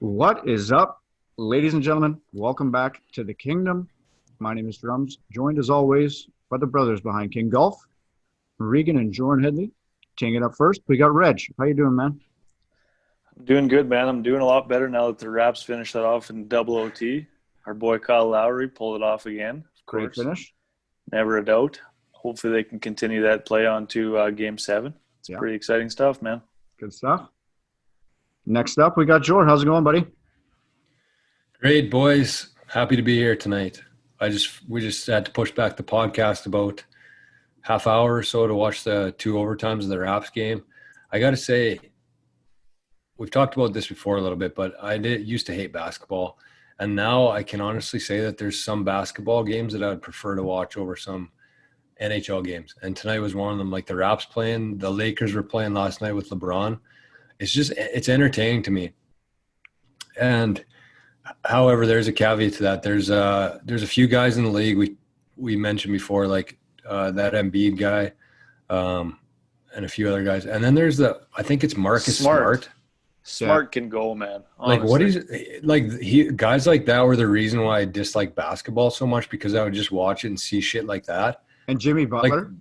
What is up, ladies and gentlemen? Welcome back to the kingdom. My name is Drums, joined as always by the brothers behind King Golf, Regan and Jordan Headley. Taking it up first, we got Reg. How you doing, man? I'm doing good, man. I'm doing a lot better now that the Raps finished that off in double OT. Our boy Kyle Lowry pulled it off again. Of Great course, finish. never a doubt. Hopefully they can continue that play on to Game 7. It's pretty exciting stuff, man. Good stuff. Next up, we got Jordan. How's it going, buddy? Great, boys. Happy to be here tonight. We just had to push back the podcast about half hour or so to watch the two overtimes of the Raps game. I got to say, we've talked about this before a little bit, but I used to hate basketball. And now I can honestly say that there's some basketball games that I would prefer to watch over some NHL games. And tonight was one of them, like the Raps playing. The Lakers were playing last night with LeBron. It's entertaining to me. And however, there's a caveat to that. There's a few guys in the league we mentioned before, like that Embiid guy, and a few other guys. And then there's I think it's Marcus Smart. Smart can go, man. Honestly. Guys like that were the reason why I dislike basketball so much, because I would just watch it and see shit like that. And Jimmy Butler.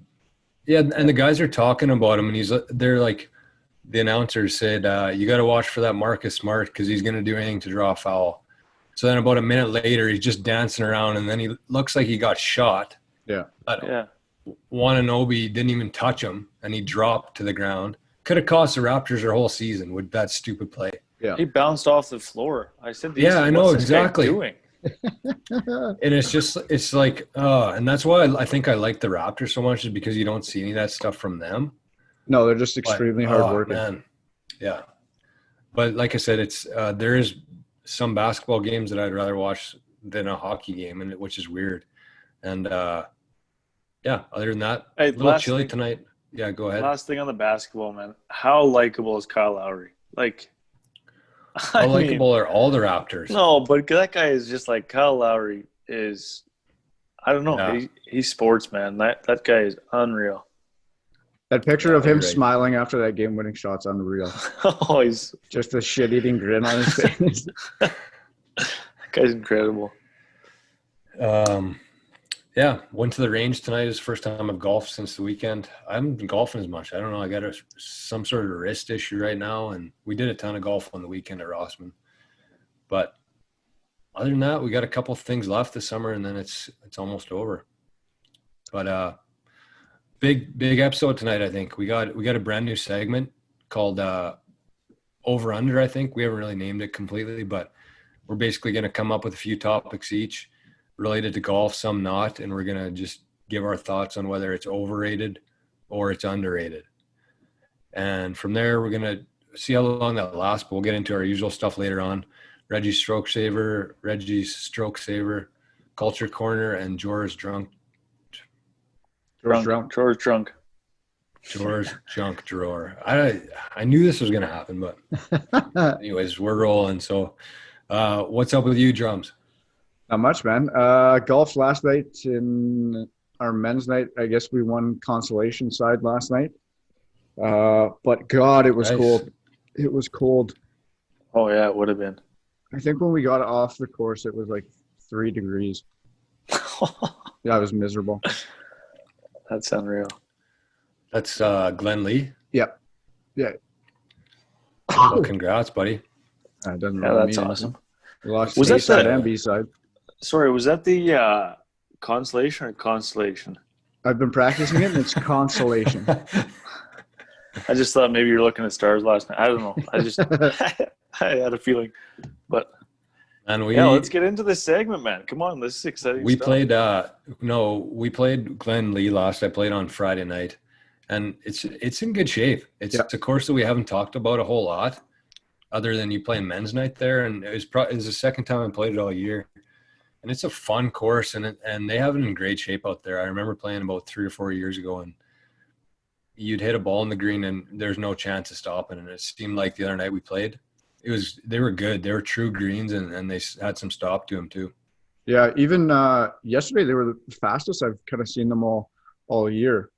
And the guys are talking about him, and they're like, the announcer said, you got to watch for that Marcus Smart because he's going to do anything to draw a foul. So then about a minute later, he's just dancing around, and then he looks like he got shot. Yeah. But Wananobi didn't even touch him, and he dropped to the ground. Could have cost the Raptors their whole season with that stupid play. Yeah. He bounced off the floor. I said, I know, exactly. Doing? And it's like, and that's why I think I like the Raptors so much, is because you don't see any of that stuff from them. No, they're just extremely hardworking. Man. Yeah. But like I said, there is some basketball games that I'd rather watch than a hockey game, which is weird. And other than that, a little chilly tonight. Yeah, go ahead. Last thing on the basketball, man. How likable is Kyle Lowry? How likable are all the Raptors? No, but that guy is just like, Kyle Lowry is, I don't know. Yeah. He's sports, man. That guy is unreal. That picture of him smiling after that game-winning shot's unreal. Oh, he's just a shit-eating grin on his face. That guy's incredible. Went to the range tonight. It's the first time I've golfed since the weekend. I haven't been golfing as much. I don't know. I got some sort of wrist issue right now, and we did a ton of golf on the weekend at Rossman. But other than that, we got a couple of things left this summer, and then it's almost over. But big episode tonight. I think we got a brand new segment called Over Under. I think we haven't really named it completely, but we're basically going to come up with a few topics each related to golf, some not, and we're going to just give our thoughts on whether it's overrated or it's underrated. And from there, we're going to see how long that lasts, but we'll get into our usual stuff later on. Reggie's stroke saver, culture corner, and Jor's junk drawer. I knew this was going to happen, but anyways, we're rolling. So what's up with you, Drums? Not much, man. Golf last night in our men's night. I guess we won consolation side last night. But God, it was cold. It was cold. Oh, yeah, it would have been. I think when we got off the course, it was like 3 degrees. Yeah, it was miserable. That's unreal. That's Glenn Lee? Yep. Yeah. Well, congrats, buddy. That's awesome. Was that side and B side? Sorry, was that the consolation or constellation? I've been practicing it, and it's consolation. I just thought maybe you were looking at stars last night. I don't know. I had a feeling. But let's get into this segment, man. Come on, this is exciting. We played Glenn Lee last. I played on Friday night, and it's in good shape. It's a course that we haven't talked about a whole lot, other than you playing men's night there, and it was the second time I played it all year. And it's a fun course, and they have it in great shape out there. I remember playing about 3 or 4 years ago, and you'd hit a ball in the green, and there's no chance of stopping. And it seemed like the other night we played, they were good. They were true greens, and they had some stop to them too. Yeah, even yesterday they were the fastest I've kind of seen them all year,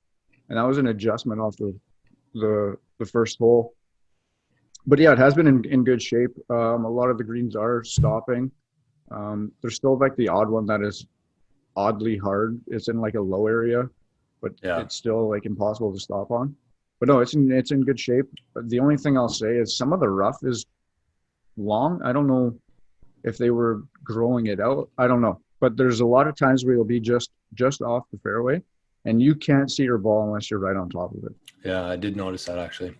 and that was an adjustment off the first hole. But yeah, it has been in good shape. A lot of the greens are stopping. There's still like the odd one that is oddly hard. It's in like a low area, but Yeah. it's still like impossible to stop on. But no, it's in good shape. But the only thing I'll say is some of the rough is long. I don't know if they were growing it out. I don't know. But there's a lot of times where you'll be just off the fairway, and you can't see your ball unless you're right on top of it. Yeah, I did notice that actually.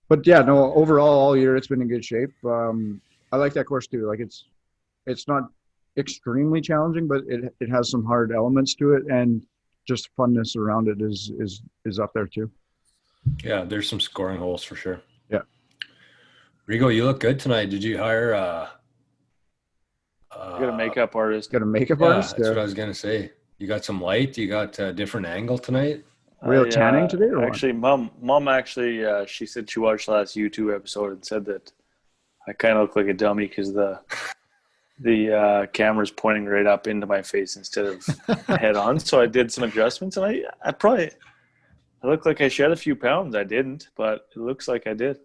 But yeah, no, overall all year it's been in good shape. I like that course too. Like it's not extremely challenging, but it has some hard elements to it, and just funness around it is up there too. Yeah, there's some scoring holes for sure. Yeah. Rigo, you look good tonight. Did you hire You got a makeup artist. Got a makeup yeah, artist? that's what I was gonna say. You got some light, you got a different angle tonight. Real tanning today or what? Actually, mom actually, she said she watched the last YouTube episode and said that I kind of look like a dummy because the camera's pointing right up into my face instead of head on. So I did some adjustments, and I look like I shed a few pounds. I didn't, but it looks like I did.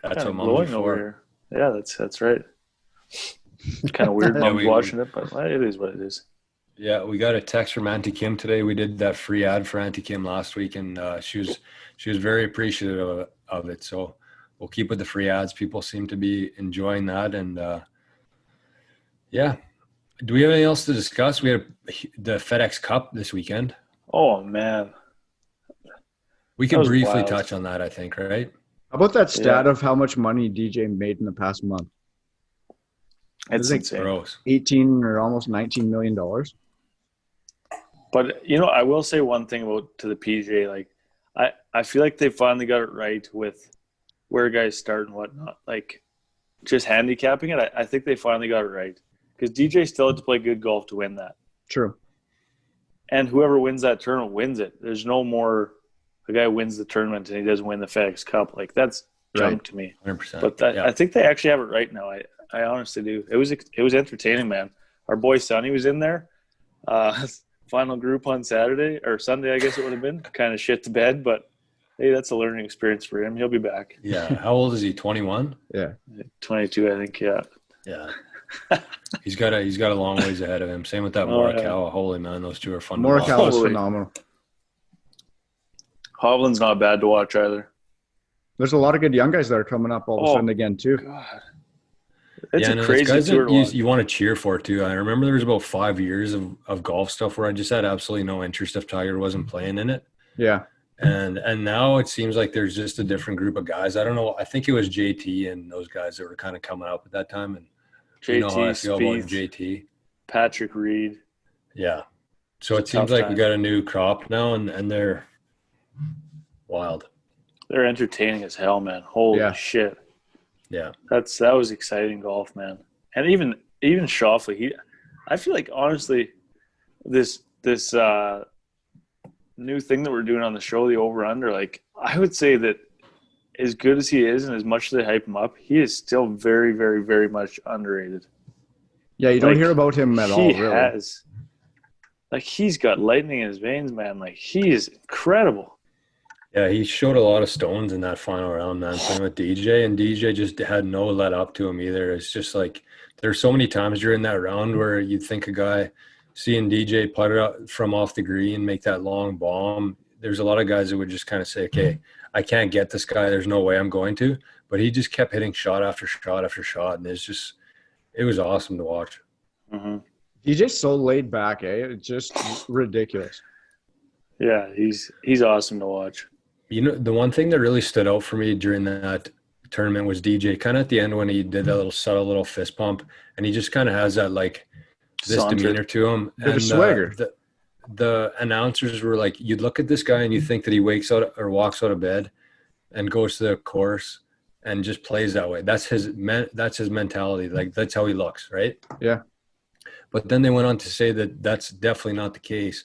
That's what glowing mom's over for. here. Yeah, that's right. It's kind of weird mom's watching it, but it is what it is. Yeah, we got a text from Auntie Kim today. We did that free ad for Auntie Kim last week, and she was very appreciative of it. So we'll keep with the free ads. People seem to be enjoying that, and yeah. Do we have anything else to discuss? We had the FedEx Cup this weekend. Oh man, we can briefly wild. touch on that, I think, right? How about that stat of how much money DJ made in the past month? It's like insane. Gross. 18 or almost $19 million. But I will say one thing about to the PGA. Like, I feel like they finally got it right with where guys start and whatnot. Like, just handicapping it. I think they finally got it right because DJ still had to play good golf to win that. True. And whoever wins that tournament wins it. There's no more a guy wins the tournament and he doesn't win the FedEx Cup. Like, that's junk to me. 100%. But I think they actually have it right now. I honestly do. It was entertaining, man. Our boy Sonny was in there. Final group on Saturday or Sunday, I guess it would have been. Kind of shit the bed, but hey, that's a learning experience for him. He'll be back. Yeah. How old is he? 21? Yeah. 22, I think. Yeah. Yeah. He's got a long ways ahead of him. Same with that Morikawa. Holy man, those two are fun. Morikawa is phenomenal. Hovland's not bad to watch either. There's a lot of good young guys that are coming up all of a sudden again too. God. It's a crazy guys tour that to watch. you want to cheer for too. I remember there was about 5 years of golf stuff where I just had absolutely no interest if Tiger wasn't playing in it. Yeah. And now it seems like there's just a different group of guys. I don't know. I think it was JT and those guys that were kind of coming up at that time. And JT, you know how I feel about Spieth, JT. Patrick Reed. Yeah. So it It's a seems tough like time. we got a new crop now, and they're wild. They're entertaining as hell, man. Holy shit. Yeah. That was exciting golf, man. And even Schauffele, I feel like honestly, this new thing that we're doing on the show, the over under, like I would say that as good as he is and as much as they hype him up, he is still very, very, very much underrated. Yeah, you don't hear about him at all, really. He's got lightning in his veins, man. Like he is incredible. Yeah, he showed a lot of stones in that final round, man, playing with DJ, and DJ just had no let up to him either. It's just like there's so many times during that round where you'd think a guy seeing DJ putt it up from off the green, make that long bomb. There's a lot of guys that would just kind of say, okay, I can't get this guy. There's no way I'm going to. But he just kept hitting shot after shot after shot, and it was awesome to watch. Mm-hmm. DJ's so laid back, It's just ridiculous. Yeah, he's awesome to watch. You know, the one thing that really stood out for me during that tournament was DJ kind of at the end when he did that little subtle little fist pump, and he just kind of has that like this demeanor to him. Bit of swagger. The announcers were like, you'd look at this guy and you think that he wakes out or walks out of bed and goes to the course and just plays that way. That's his mentality. Like that's how he looks, right? Yeah. But then they went on to say that that's definitely not the case.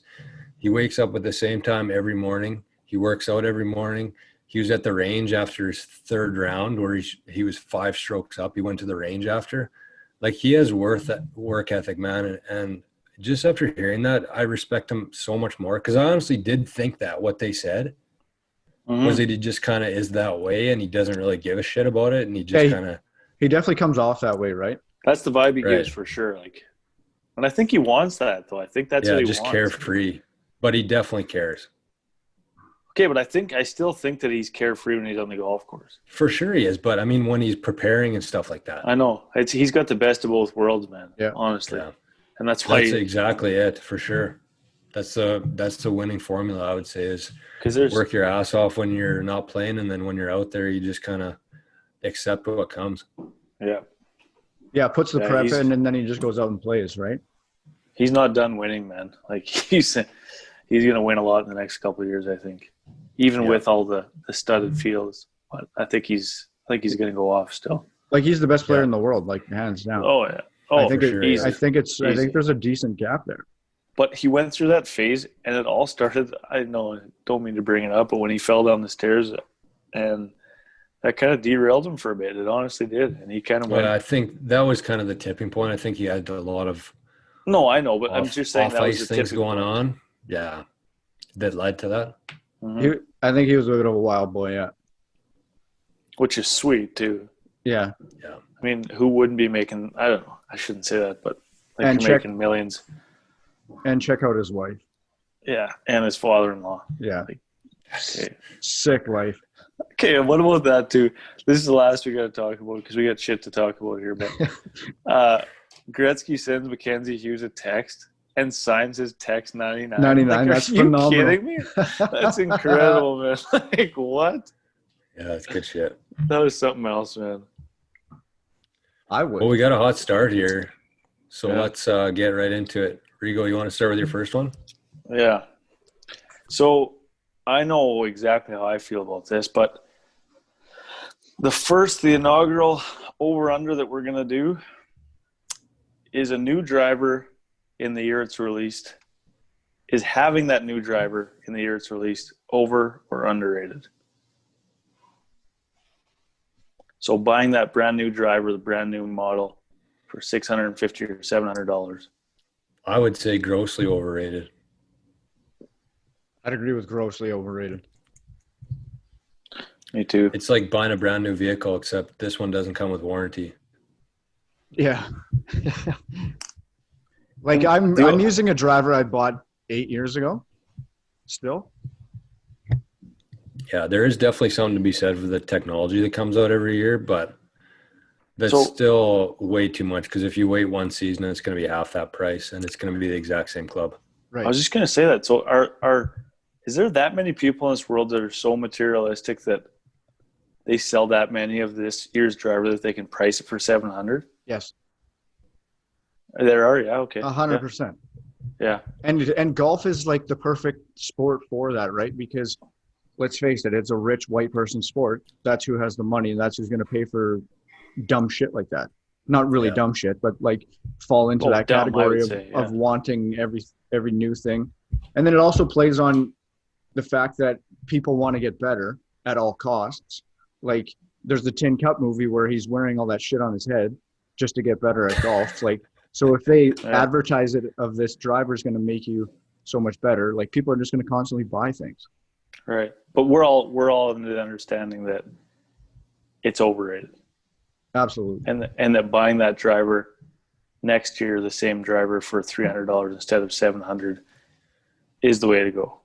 He wakes up at the same time every morning. He works out every morning. He was at the range after his third round where he was 5 strokes up. He went to the range after. Like he has work ethic, man. And just after hearing that, I respect him so much more because I honestly did think that what they said. Was it he just kind of is that way and he doesn't really give a shit about it and he just kind of he definitely comes off that way, right? That's the vibe he Right. gives for sure. Like, and I think he wants that though. I think that's what he just wants. carefree, but he definitely cares. Okay, but I still think that he's carefree when he's on the golf course. For sure he is, but I mean when he's preparing and stuff like that. I know he's got the best of both worlds, man. Yeah. Honestly, Yeah. and that's why That's exactly it, for sure. That's the winning formula, I would say, is because there's work your ass off when you're not playing, and then when you're out there, you just kind of accept what comes. Yeah, puts the Yeah, prep he's- in and then he just goes out and plays, right? he's not done winning, man. Like he's gonna win a lot in the next couple of years, I think. Even with all the studded fields, but I think he's gonna go off still. Like he's the best player Yeah. in the world, like hands down. Oh yeah. I Oh, think for it- sure, easy. I think Easy. there's a decent gap there. But he went through that phase, and it all started. I know, I don't mean to bring it up, but when he fell down the stairs, and that kind of derailed him for a bit. It honestly did, and he kind of went. But I think that was kind of the tipping point. I think he had a lot of No, I know, but I'm off, just saying that was off-ice the things tipping going point. on. Yeah, that led to that. Mhm. I think he was a bit of a wild boy, yeah. Which is sweet too. Yeah. I mean, who wouldn't be making? I don't know. I shouldn't say that, but like And you're check- making millions. And check out his wife. Yeah, and his father-in-law. Yeah. Okay. Sick life. Okay, and what about that too? This is the last we got to talk about because we got shit to talk about here. But Gretzky sends Mackenzie Hughes a text and signs his text 99. 99, Like, that's are you phenomenal. kidding me? That's incredible, man. Like what? Yeah, that's good shit. That was something else, man. I would. Well, we got a hot start here, so Yeah. let's get right into it. Rigo, you want to start with your first one? Yeah. So I know exactly how I feel about this, but the inaugural over-under that we're going to do is a new driver in the year it's released. Is having that new driver in the year it's released over or underrated? So buying that brand new driver, the brand new model for $650 or $700. I would say grossly overrated. I'd agree with grossly overrated. Me too. It's like buying a brand new vehicle, except this one doesn't come with warranty. Yeah. Like I'm using a driver I bought 8 years ago. Still. Yeah, there is definitely something to be said for the technology that comes out every year, but that's So- still way too much because if you wait one season, it's going to be half that price and it's going to be the exact same club. Right. I was just going to say that. So is there that many people in this world that are so materialistic that they sell that many of this year's driver that they can price it for $700? Yes. There are, yeah, okay. 100%. Yeah. And golf is like the perfect sport for that, right? Because let's face it, it's a rich white person sport. That's who has the money, and that's who's going to pay for dumb shit like that. Not really Yeah. dumb shit, but like fall into that dumb, I category would of, say, yeah. of wanting every new thing. And then it also plays on the fact that people want to get better at all costs. Like there's the Tin Cup movie where he's wearing all that shit on his head just to get better at golf. Like, so if they advertise it of this driver is going to make you so much better, like people are just going to constantly buy things. Right. But we're all in the understanding that it's overrated. Absolutely. And that buying that driver next year, the same driver for $300 instead of $700 is the way to go.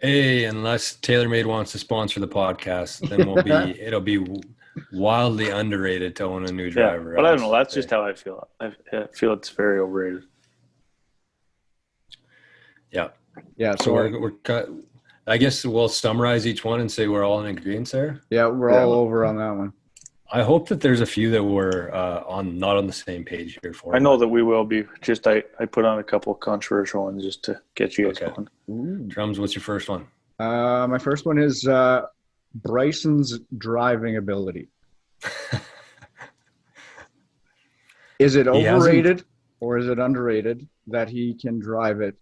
Hey, unless TaylorMade wants to sponsor the podcast, then it'll be wildly underrated to own a new driver. Yeah, but I don't know. That's just how I feel. I feel it's very overrated. Yeah. Yeah. So So we're I guess we'll summarize each one and say we're all in agreement there. we're all over on that one. I hope that there's a few that we're not on the same page here for. I know that we will be. Just I put on a couple of controversial ones just to get you guys going. Ooh. Drums, what's your first one? My first one is Bryson's driving ability. Is it He hasn't- overrated or is it underrated that he can drive it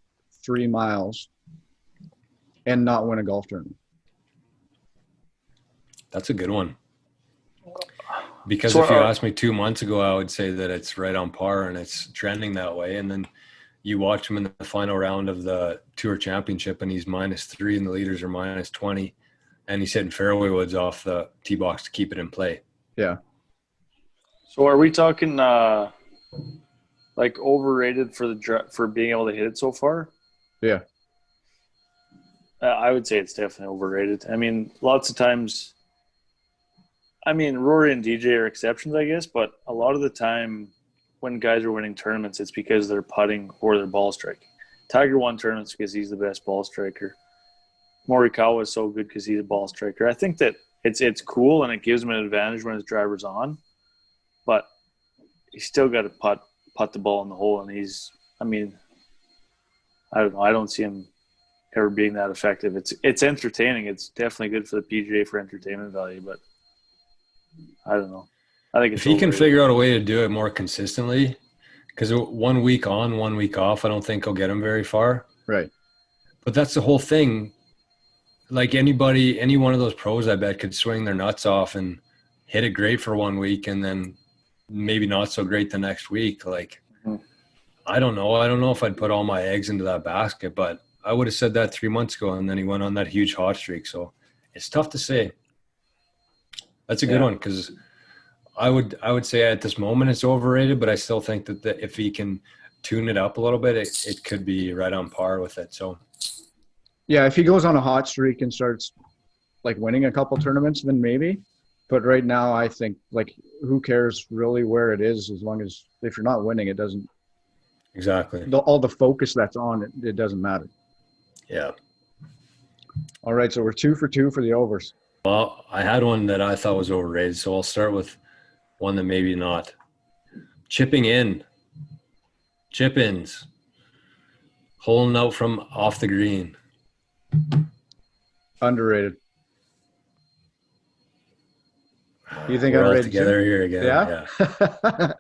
3 miles and not win a golf tournament? That's a good one. Because So if you asked me 2 months ago, I would say that it's right on par and it's trending that way. And then you watch him in the final round of the Tour Championship and he's -3 and the leaders are -20. and he's hitting fairway woods off the tee box to keep it in play. Yeah. So are we talking like overrated for being able to hit it so far? Yeah. I would say it's definitely overrated. I mean, lots of times, I mean, Rory and DJ are exceptions, I guess, but a lot of the time when guys are winning tournaments, it's because they're putting or they're ball striking. Tiger won tournaments because he's the best ball striker. Morikawa is so good because he's a ball striker. I think that it's cool and it gives him an advantage when his driver's on, but he's still got to putt the ball in the hole, and I don't know. I don't see him ever being that effective. It's entertaining. It's definitely good for the PGA for entertainment value, but I don't know. I think if he can figure out a way to do it more consistently, because 1 week on, 1 week off, I don't think he'll get him very far. Right. But that's the whole thing. Like any one of those pros, I bet, could swing their nuts off and hit it great for 1 week and then maybe not so great the next week. Like, I don't know. I don't know if I'd put all my eggs into that basket, but I would have said that 3 months ago, and then he went on that huge hot streak. So it's tough to say. That's a good one, because I would say at this moment it's overrated, but I still think that if he can tune it up a little bit, it could be right on par with it. So yeah, if he goes on a hot streak and starts like winning a couple tournaments, then maybe. But right now, I think like who cares really where it is, as long as if you're not winning, it doesn't. Exactly. All the focus that's on it, it doesn't matter. Yeah. All right, so we're 2 for 2 for the overs. Well, I had one that I thought was overrated, so I'll start with one that maybe not. Chipping in. Chip-ins. Holding out from off the green. Underrated. You think We're all underrated together too? here again. Yeah.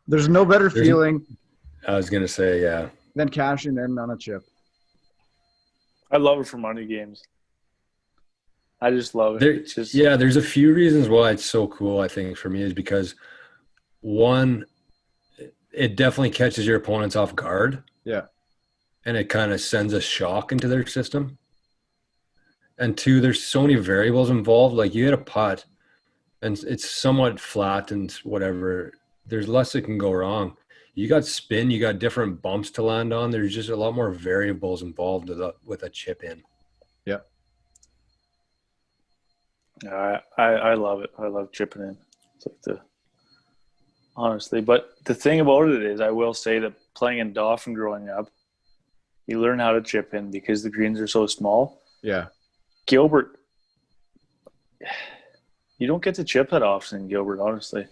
There's no better feeling I was going to say, yeah. than cashing in on a chip. I love it for money games. I just love it. There's a few reasons why it's so cool, I think, for me, is because, one, it definitely catches your opponents off guard. Yeah. And it kind of sends a shock into their system. And two, there's so many variables involved. Like, you hit a putt, and it's somewhat flat and whatever. There's less that can go wrong. You got spin, you got different bumps to land on. There's just a lot more variables involved with a chip in. Yeah. I love it. I love chipping in. It's like honestly, but the thing about it is, I will say that playing in Dauphin growing up, you learn how to chip in because the greens are so small. Yeah. Gilbert, you don't get to chip that often in Gilbert, honestly.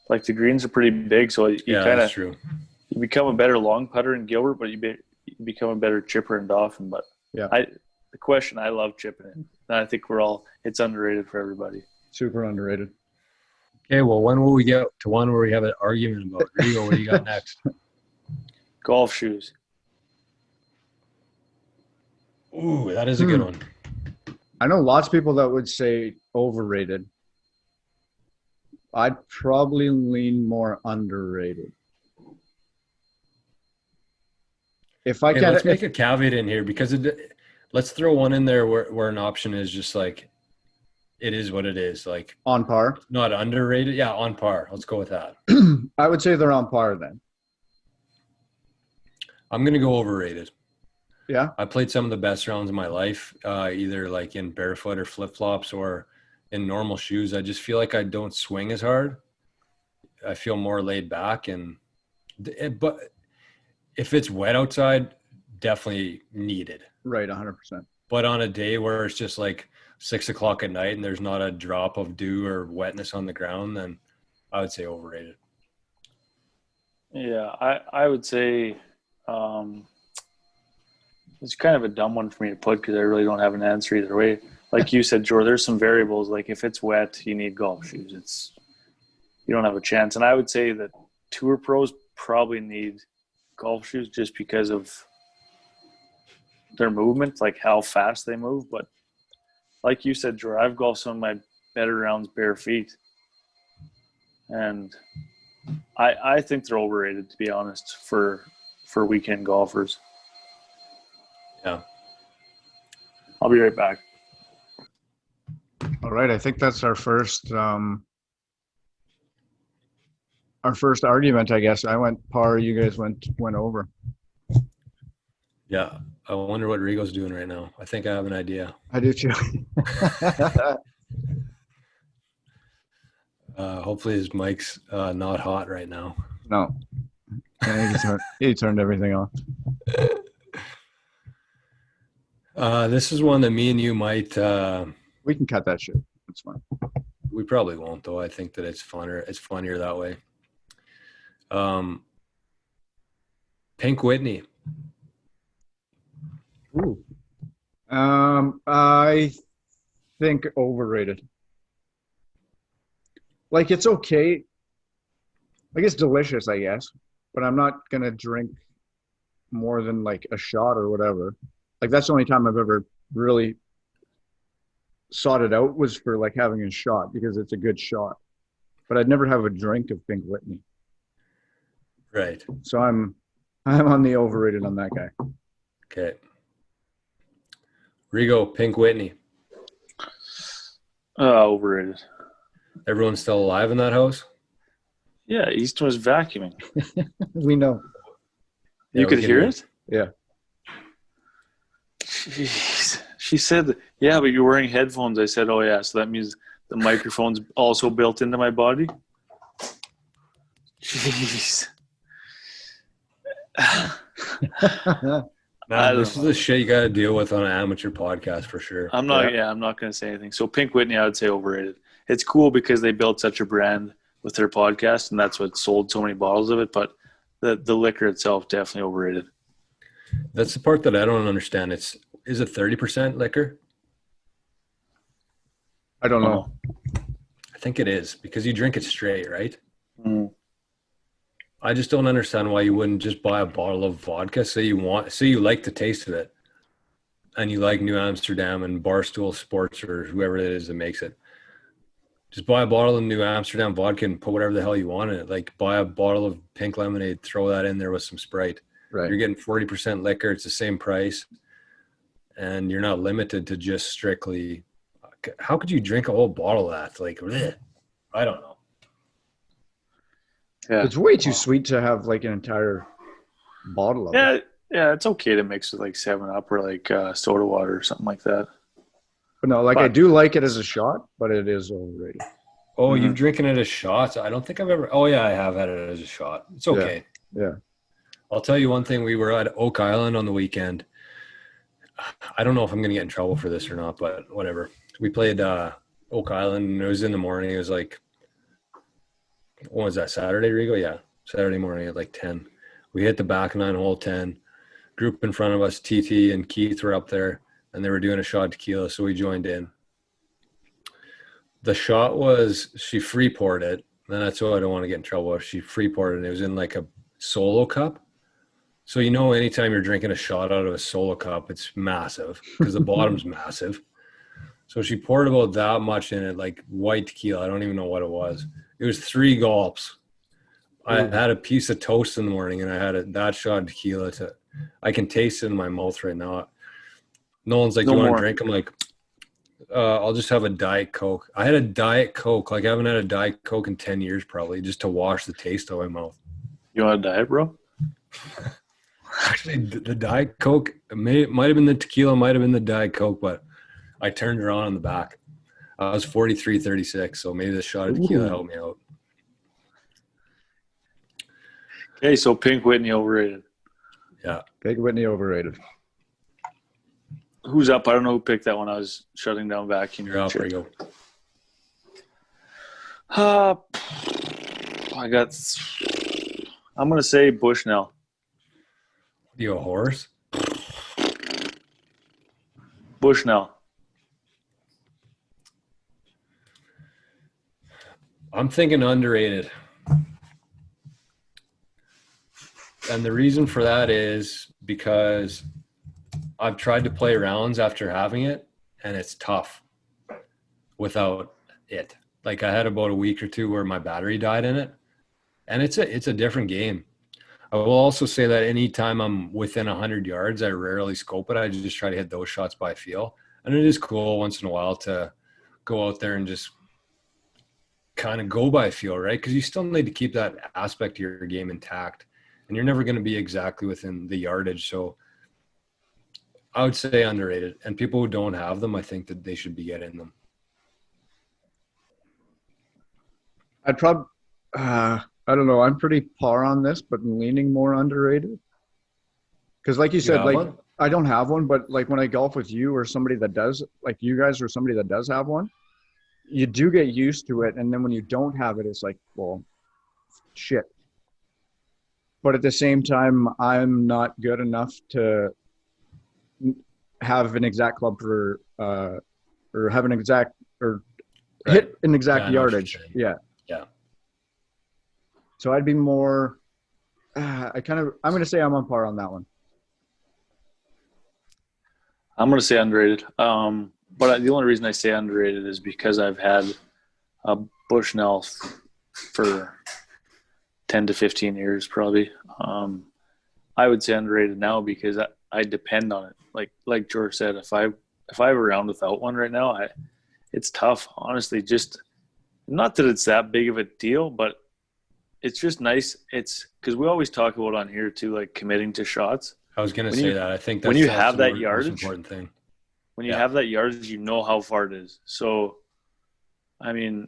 Like, the greens are pretty big, so That's true. You become a better long putter in Gilbert, but you become a better chipper in Dauphin. But yeah, the question, I love chipping in. And I think it's underrated for everybody. Super underrated. Okay, well, when will we get to one where we have an argument about Rigo? What do you got next? Golf shoes. Ooh, that is a good one. I know lots of people that would say overrated. I'd probably lean more underrated. If I can, let's make a caveat in here, because let's throw one in there where an option is just like, it is what it is. Like, on par. Not underrated. Yeah, on par. Let's go with that. I would say they're on par then. I'm going to go overrated. Yeah. I played some of the best rounds of my life, either like in barefoot or flip-flops or in normal shoes. I just feel like I don't swing as hard. I feel more laid back, but if it's wet outside, definitely needed. Right, 100%. But on a day where it's just like 6 o'clock at night and there's not a drop of dew or wetness on the ground, then I would say overrated. Yeah, I would say it's kind of a dumb one for me to put because I really don't have an answer either way. Like you said, Joe, there's some variables. Like, if it's wet, you need golf shoes. You don't have a chance. And I would say that tour pros probably need golf shoes just because of their movement, like how fast they move. But like you said, Joe, I've golfed some of my better rounds bare feet. And I think they're overrated, to be honest, for weekend golfers. Yeah. I'll be right back. All right, I think that's our first argument. I guess I went par, you guys went over. Yeah. I wonder what Rigo's doing right now. I think I have an idea. I do too. Hopefully his mic's not hot right now. No, he turned everything off. This is one that me and you might. We can cut that shit. It's fine. We probably won't, though. I think that it's funner. It's funnier that way. Pink Whitney. Ooh. I think overrated. Like, it's okay. Like, it's delicious, I guess, but I'm not gonna drink more than like a shot or whatever. Like, that's the only time I've ever really sought it out was for like having a shot because it's a good shot. But I'd never have a drink of Pink Whitney. Right. So I'm on the overrated on that guy. Okay. Rigo, Pink Whitney. Overrated. Everyone's still alive in that house? Yeah, Easton was vacuuming. We know. Yeah, You we could can hear hear it? Yeah. Jeez. She said, yeah, but you're wearing headphones. I said, oh, yeah, so that means the microphone's also built into my body? Jeez. Man, this is the shit you got to deal with on an amateur podcast for sure. I'm not going to say anything. So Pink Whitney, I would say overrated. It's cool because they built such a brand with their podcast, and that's what sold so many bottles of it. But the liquor itself, definitely overrated. That's the part that I don't understand. Is it 30% liquor? I don't know. I think it is because you drink it straight, right? Mm. I just don't understand why you wouldn't just buy a bottle of vodka. Say you like the taste of it, and you like New Amsterdam and Barstool Sports or whoever it is that makes it. Just buy a bottle of New Amsterdam vodka and put whatever the hell you want in it. Like buy a bottle of pink lemonade, throw that in there with some Sprite. Right. You're getting 40% liquor. It's the same price, and you're not limited to just strictly. How could you drink a whole bottle of that? Like, bleh. I don't know. Yeah. It's way too sweet to have like an entire bottle of it. Yeah, it's okay to mix with like 7-Up or like soda water or something like that. But no, I do like it as a shot, but it is overrated. Oh, you've drinking it as shots? I don't think I've ever. Oh yeah, I have had it as a shot. It's okay. Yeah. I'll tell you one thing. We were at Oak Island on the weekend. I don't know if I'm going to get in trouble for this or not, but whatever. We played Oak Island, and it was in the morning. It was like, what was that, Saturday, Rigo? Yeah, Saturday morning at like 10. We hit the back 9 hole 10. Group in front of us, TT and Keith were up there, and they were doing a shot of tequila, so we joined in. The shot was, she free poured it, and that's why I don't want to get in trouble. She free poured it, and it was in like a solo cup. So you know, anytime you're drinking a shot out of a solo cup, it's massive because the bottom's massive. So she poured about that much in it, like white tequila. I don't even know what it was. It was 3 gulps. I had a piece of toast in the morning, and I had that shot of tequila. I can taste it in my mouth right now. Nolan's like, do you want to drink? I'm like, I'll just have a Diet Coke. I had a Diet Coke. Like, I haven't had a Diet Coke in 10 years probably, just to wash the taste out of my mouth. You want a diet, bro? Actually, the Diet Coke, might have been the tequila, might have been the Diet Coke, but I turned her on in the back. I was 43-36, so maybe the shot of tequila helped me out. Okay, so Pink Whitney overrated. Yeah. Pink Whitney overrated. Who's up? I don't know who picked that one. I was shutting down vacuum. You're up, Rigo. I'm going to say Bushnell. You a horse? Bushnell. I'm thinking underrated. And the reason for that is because I've tried to play rounds after having it, and it's tough without it. Like, I had about a week or two where my battery died in it, and it's a different game. I will also say that anytime I'm within 100 yards, I rarely scope it. I just try to hit those shots by feel. And it is cool once in a while to go out there and just kind of go by feel, right? Because you still need to keep that aspect of your game intact, and you're never going to be exactly within the yardage. So I would say underrated. And people who don't have them, I think that they should be getting them. I'd probably, I don't know. I'm pretty par on this, but leaning more underrated. Because like you said, like one? I don't have one, but like when I golf with you or somebody that does, like you guys or somebody that does have one, you do get used to it. And then when you don't have it, it's like, well, shit. But at the same time, I'm not good enough to have an exact club for, or have an exact, or hit an exact Yeah, I know what you're yardage. saying. Yeah. Yeah. So I'd be more, I'm going to say I'm on par on that one. I'm going to say underrated. But the only reason I say underrated is because I've had a Bushnell for 10 to 15 years probably. I would say underrated now because I depend on it. Like George said, if I have a round without one right now, it's tough, honestly. Just not that it's that big of a deal, but it's just nice. It's because we always talk about on here too, like committing to shots. I was going to say that. I think that's when you that's have the that most yardage, important thing. when you have that yardage, you know how far it is. So, I mean,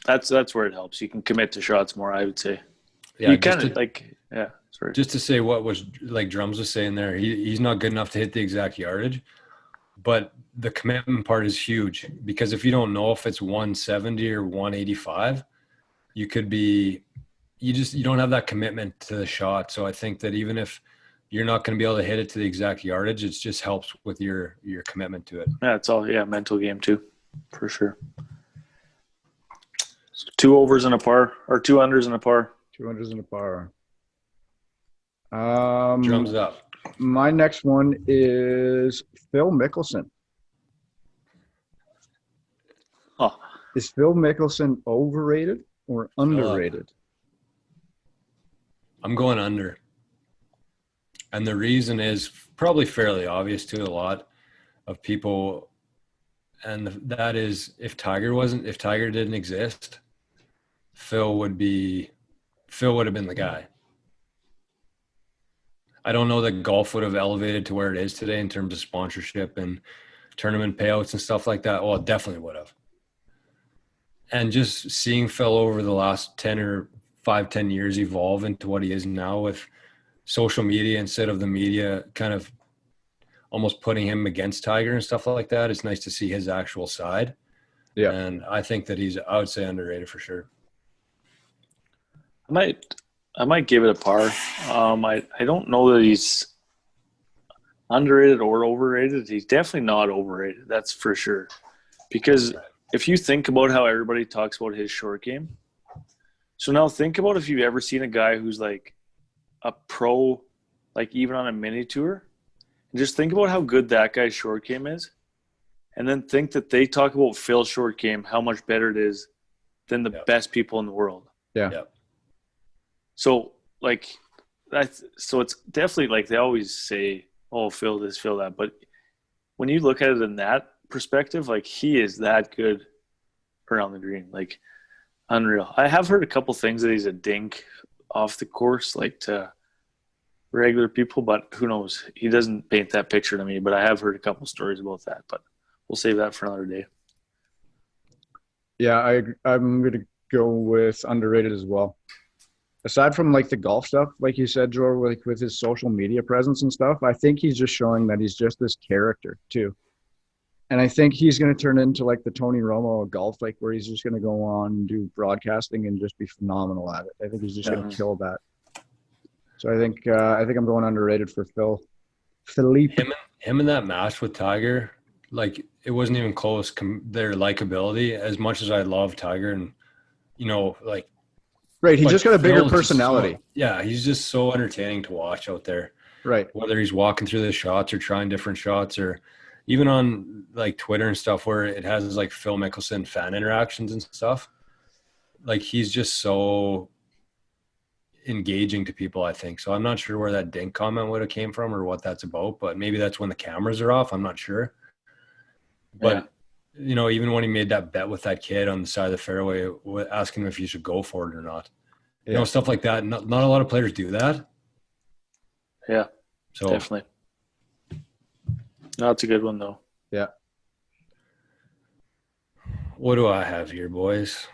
that's where it helps. You can commit to shots more, I would say. Yeah, you kind of sorry. Just to say what was like Drums was saying there, he's not good enough to hit the exact yardage, but the commitment part is huge because if you don't know if it's 170 or 185, you could be you don't have that commitment to the shot. So I think that even if you're not going to be able to hit it to the exact yardage, it just helps with your commitment to it. Yeah, it's all mental game too, for sure. So 2 overs and a par, or 2 unders and a par. 2 unders and a par. Drums up. My next one is Phil Mickelson. Oh, Is Phil Mickelson overrated or underrated? I'm going under. And the reason is probably fairly obvious to a lot of people. And that is if Tiger didn't exist, Phil would have been the guy. I don't know that golf would have elevated to where it is today in terms of sponsorship and tournament payouts and stuff like that. Well, it definitely would have. And just seeing Phil over the last 10 years evolve into what he is now with social media instead of the media kind of almost putting him against Tiger and stuff like that. It's nice to see his actual side. Yeah. And I think that I would say underrated for sure. I might give it a par. I don't know that he's underrated or overrated. He's definitely not overrated. That's for sure. Because if you think about how everybody talks about his short game, so now think about if you've ever seen a guy who's like a pro, like even on a mini tour, and just think about how good that guy's short game is, and then think that they talk about Phil's short game, how much better it is than the best people in the world. Yeah. Yep. So it's definitely like they always say, oh, Phil this, Phil that. But when you look at it in that perspective, like he is that good around the green, like unreal. I have heard a couple things that he's a dink off the course, like to regular people, but who knows? He doesn't paint that picture to me, but I have heard a couple stories about that, but we'll save that for another day. Yeah, I'm going to go with underrated as well. Aside from like the golf stuff, like you said, Joe, like with his social media presence and stuff, I think he's just showing that he's just this character too. And I think he's going to turn into like the Tony Romo of golf, like where he's just going to go on and do broadcasting and just be phenomenal at it. I think he's just going to kill that. So I think I'm going underrated for Philippe. Him in that match with Tiger, like it wasn't even close. Their likability, as much as I love Tiger, and like. Right, he just got a bigger personality. He's just so entertaining to watch out there. Right. Whether he's walking through the shots or trying different shots, or even on like Twitter and stuff where it has like Phil Mickelson fan interactions and stuff. Like he's just so engaging to people, I think. So I'm not sure where that dink comment would have came from or what that's about, but maybe that's when the cameras are off. I'm not sure. But even when he made that bet with that kid on the side of the fairway, asking him if he should go for it or not. Yeah. Stuff like that. Not a lot of players do that. Yeah, So definitely. No, it's a good one though. Yeah. What do I have here, boys?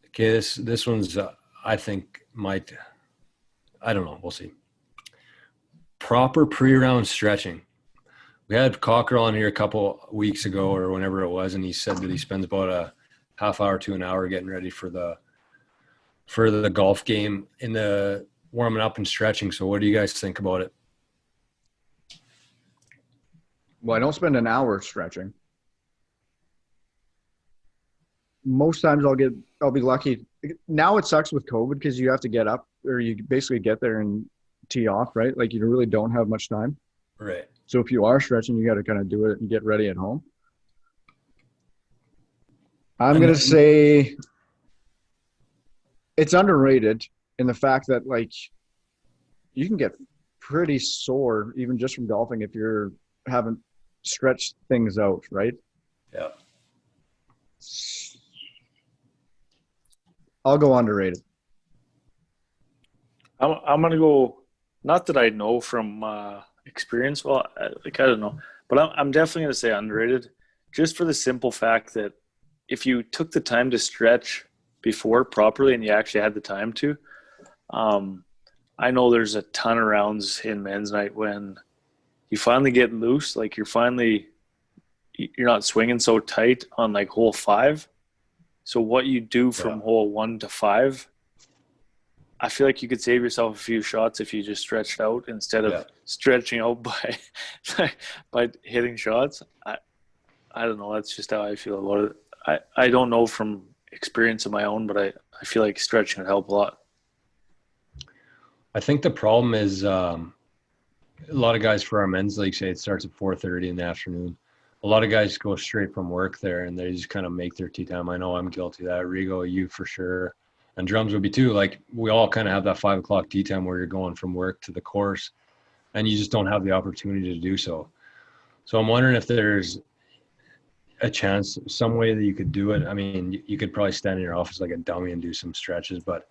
Okay, this one's I think I don't know. We'll see. Proper pre-round stretching. We had Cocker on here a couple weeks ago or whenever it was, and he said that he spends about a half hour to an hour getting ready for the golf game in the warming up and stretching. So what do you guys think about it? Well, I don't spend an hour stretching. Most times I'll be lucky. Now it sucks with COVID because you have to get up, or you basically get there and tee off, right? Like you really don't have much time. Right. So if you are stretching, you got to kind of do it and get ready at home. I'm going to say it's underrated in the fact that like you can get pretty sore even just from golfing if you haven't stretched things out, right? Yeah. I'll go underrated. I'm gonna go. Not that I know from experience. Well, I don't know, but I'm definitely gonna say underrated, just for the simple fact that if you took the time to stretch before properly and you actually had the time to, I know there's a ton of rounds in men's night when you finally get loose, like you're not swinging so tight on like hole 5. So what you do from hole 1 to 5, I feel like you could save yourself a few shots if you just stretched out instead of stretching out by hitting shots. I don't know. That's just how I feel about it. I don't know from experience of my own, but I feel like stretching would help a lot. I think the problem is a lot of guys for our men's league say it starts at 4:30 in the afternoon. A lot of guys go straight from work there and they just kind of make their tee time. I know I'm guilty of that. Rigo, you for sure. And Drums would be too. Like we all kind of have that 5 o'clock tee time where you're going from work to the course and you just don't have the opportunity to do so. So I'm wondering if there's a chance, some way that you could do it. I mean, you could probably stand in your office like a dummy and do some stretches. But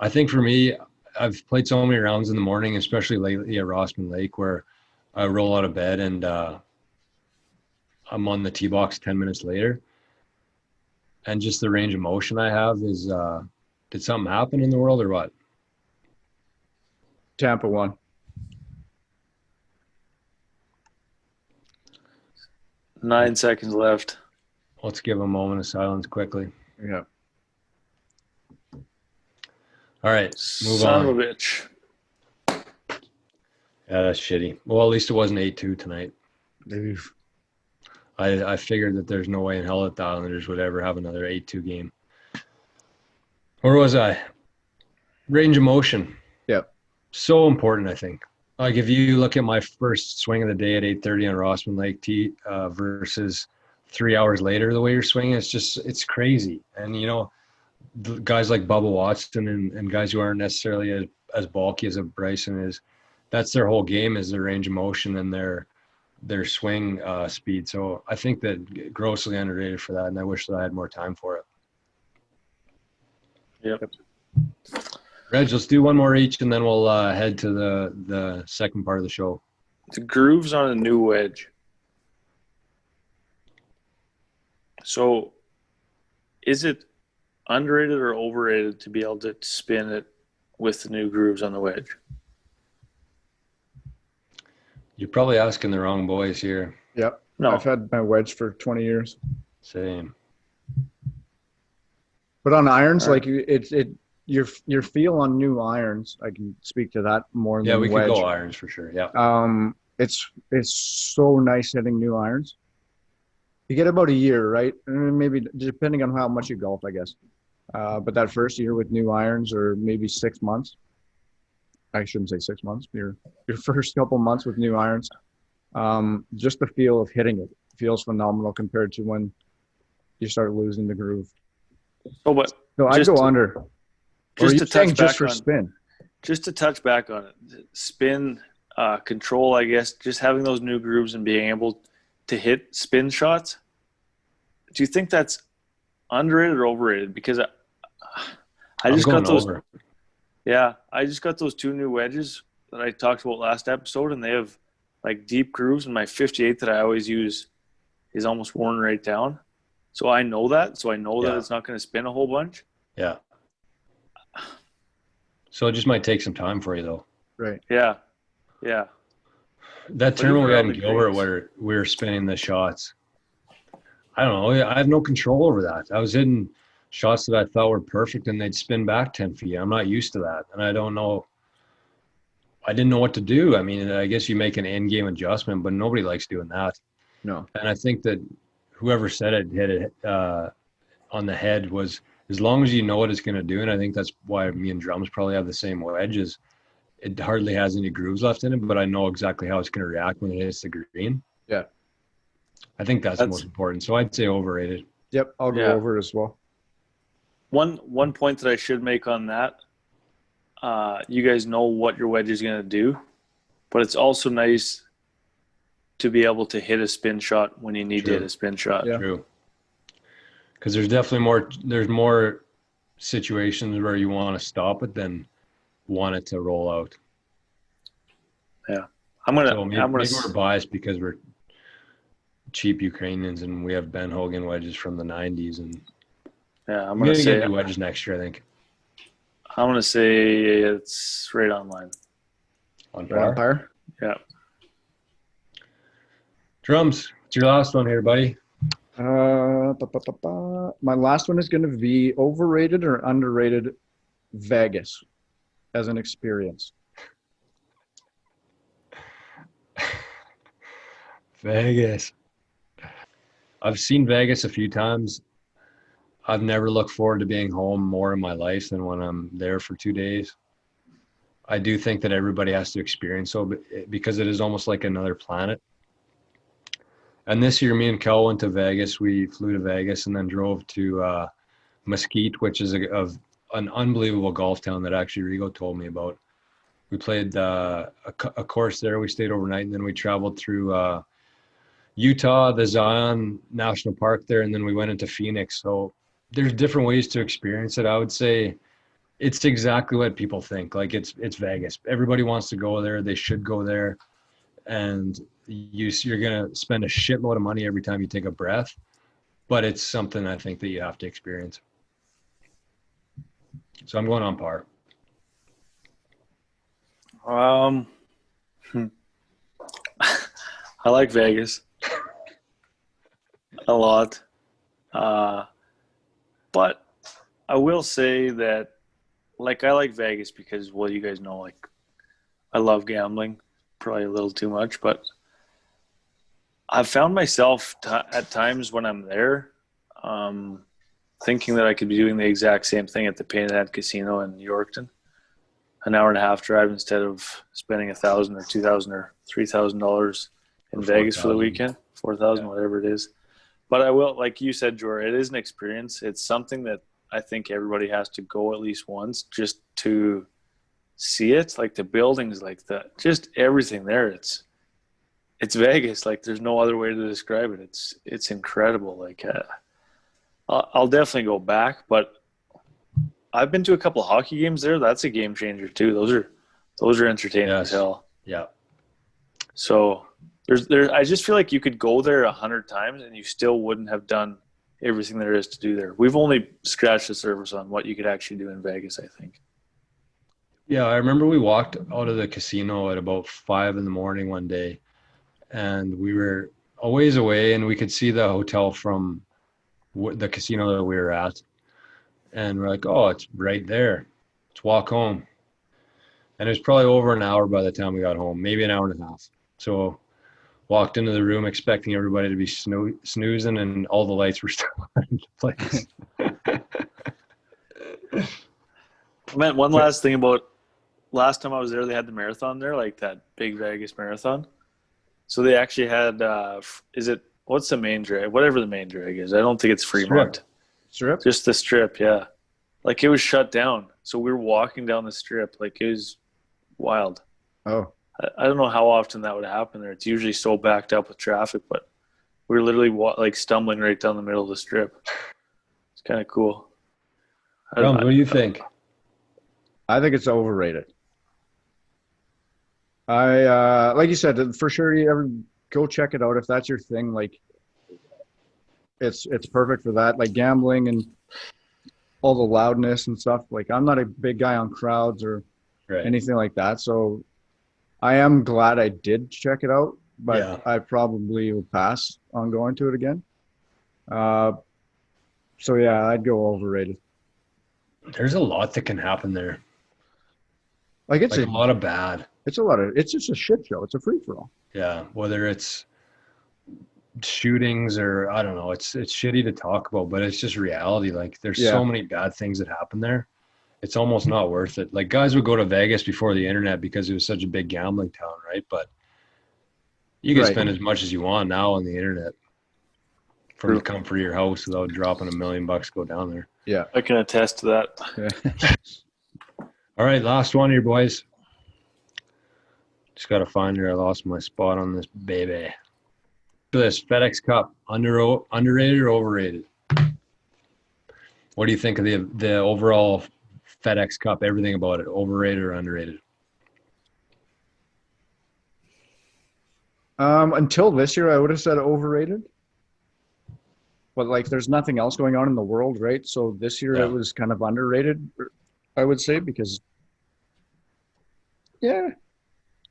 I think for me, I've played so many rounds in the morning, especially lately at Rossman Lake, where I roll out of bed and I'm on the tee box 10 minutes later. And just the range of motion I have is, did something happen in the world or what? Tampa won. Nine seconds left. Let's give a moment of silence quickly. Yeah. All right, move Son on. of a bitch. Yeah, that's shitty. Well, at least it wasn't 8-2 tonight. Oof. I figured that there's no way in hell that the Islanders would ever have another 8-2 game. Where was I? Range of motion. Yep. So important, I think. Like if you look at my first swing of the day at 8:30 on Rossman Lake tee versus 3 hours later, the way you're swinging, it's crazy. And, guys like Bubba Watson and guys who aren't necessarily as bulky as a Bryson is, that's their whole game is their range of motion and their swing speed. So I think that grossly underrated for that, and I wish that I had more time for it. Yep. Reg, let's do one more each, and then we'll head to the second part of the show. The grooves on a new wedge. So is it underrated or overrated to be able to spin it with the new grooves on the wedge? You're probably asking the wrong boys here. Yep. No. I've had my wedge for 20 years. Same. But on irons, All right. like your feel on new irons, I can speak to that more Yeah, than we wedge. could go irons for sure. Yeah. It's so nice hitting new irons. You get about a year, right? Maybe depending on how much you golf, I guess. But that first year with new irons, or maybe 6 months. I shouldn't say 6 months. Your first couple months with new irons, just the feel of hitting it feels phenomenal compared to when you start losing the groove. Oh, but So I go under. Or just are to you saying touch just back for on spin? just to touch back on it, spin control, I guess, just having those new grooves and being able to hit spin shots do you think that's underrated or overrated? Because I I'm just going got those. over. Yeah, I just got those 2 new wedges that I talked about last episode, and they have like deep grooves. And my 58 that I always use is almost worn right down. So I know that. So I know that Yeah. it's not going to spin a whole bunch. Yeah. So it just might take some time for you, though. Right. Yeah, yeah. That But tournament even we had around in the Gilbert greens. where we were spinning the shots, I don't know. I have no control over that. I was hitting shots that I thought were perfect, and they'd spin back 10 feet. I'm not used to that, and I don't know. I didn't know what to do. I mean, I guess you make an end game adjustment, but nobody likes doing that. No. And I think that whoever said it hit it on the head was, as long as you know what it's going to do, and I think that's why me and Drums probably have the same wedges. It hardly has any grooves left in it, but I know exactly how it's going to react when it hits the green. Yeah. I think that's the most important. So I'd say overrated. Yep. I'll go over it as well. One point that I should make on that, you guys know what your wedge is going to do, but it's also nice to be able to hit a spin shot when you need to hit a spin shot. Yeah. True. Because there's definitely more situations where you want to stop it than want it to roll out. Yeah. Maybe we're biased because we're cheap Ukrainians and we have Ben Hogan wedges from the 90s, and yeah, I'm going gonna to say get new wedges next year, I think. I'm gonna say it's right on line. On Right on par. par. Yeah. Drums, it's your last one here, buddy. My last one is going to be overrated or underrated Vegas as an experience. Vegas. I've seen Vegas a few times. I've never looked forward to being home more in my life than when I'm there for 2 days. I do think that everybody has to experience so because it is almost like another planet. And this year, me and Kel went to Vegas. We flew to Vegas and then drove to Mesquite, which is an unbelievable golf town that actually Rigo told me about. We played a course there. We stayed overnight, and then we traveled through Utah, the Zion National Park there, and then we went into Phoenix. So there's different ways to experience it. I would say it's exactly what people think. Like it's Vegas. Everybody wants to go there. They should go there. And you're going to spend a shitload of money every time you take a breath, but it's something I think that you have to experience. So I'm going on par. I like Vegas a lot. But I will say that, like, I like Vegas because, well, you guys know, like, I love gambling, probably a little too much, but I've found myself at times when I'm there thinking that I could be doing the exact same thing at the Painted Casino in Yorkton, an hour and a half drive instead of spending $1,000 or $2,000 or $3,000 in Vegas for the weekend, 4,000, whatever it is. But I will, like you said, Jor, it is an experience. It's something that I think everybody has to go at least once just to see it. Like the buildings, like just everything there. It's Vegas. Like there's no other way to describe it. It's incredible. Like I'll definitely go back, but I've been to a couple of hockey games there. That's a game changer too. Those are entertaining as hell. Yeah. So I just feel like you could go there 100 times and you still wouldn't have done everything there is to do there. We've only scratched the surface on what you could actually do in Vegas, I think. Yeah, I remember we walked out of the casino at about 5 a.m. one day, and we were a ways away, and we could see the hotel from the casino that we were at. And we're like, oh, it's right there. Let's walk home. And it was probably over an hour by the time we got home, maybe an hour and a half. So walked into the room expecting everybody to be snoozing, and all the lights were still in place. Man, one last thing about last time I was there, they had the marathon there, like that big Vegas marathon. So they actually had, what's the main drag? Whatever the main drag is. I don't think it's Fremont. Strip? Just the strip, yeah. Like it was shut down. So we were walking down the strip. Like it was wild. Oh. I don't know how often that would happen there. It's usually so backed up with traffic, but We were literally like stumbling right down the middle of the strip. It's kind of cool. What do you think? I think it's overrated. I like you said, for sure. You ever go check it out if that's your thing. Like, it's perfect for that. Like gambling and all the loudness and stuff. Like, I'm not a big guy on crowds or anything like that. So I am glad I did check it out, but I probably will pass on going to it again. So yeah, I'd go overrated. There's a lot that can happen there. Like it's a lot of bad. It's just a shit show. It's a free for all. Yeah, whether it's shootings or I don't know, it's shitty to talk about, but it's just reality. Like there's so many bad things that happen there. It's almost not worth it. Like guys would go to Vegas before the internet because it was such a big gambling town, right? But you can spend as much as you want now on the internet from the comfort of your house without dropping $1 million to go down there. Yeah, I can attest to that. Yeah. All right, last one here, boys. Just got to find her. I lost my spot on this baby. This FedEx Cup, underrated or overrated? What do you think of the overall FedEx Cup? Everything about it, overrated or underrated? Until this year, I would have said overrated. But like, there's nothing else going on in the world, right? So this year it was kind of underrated, I would say, because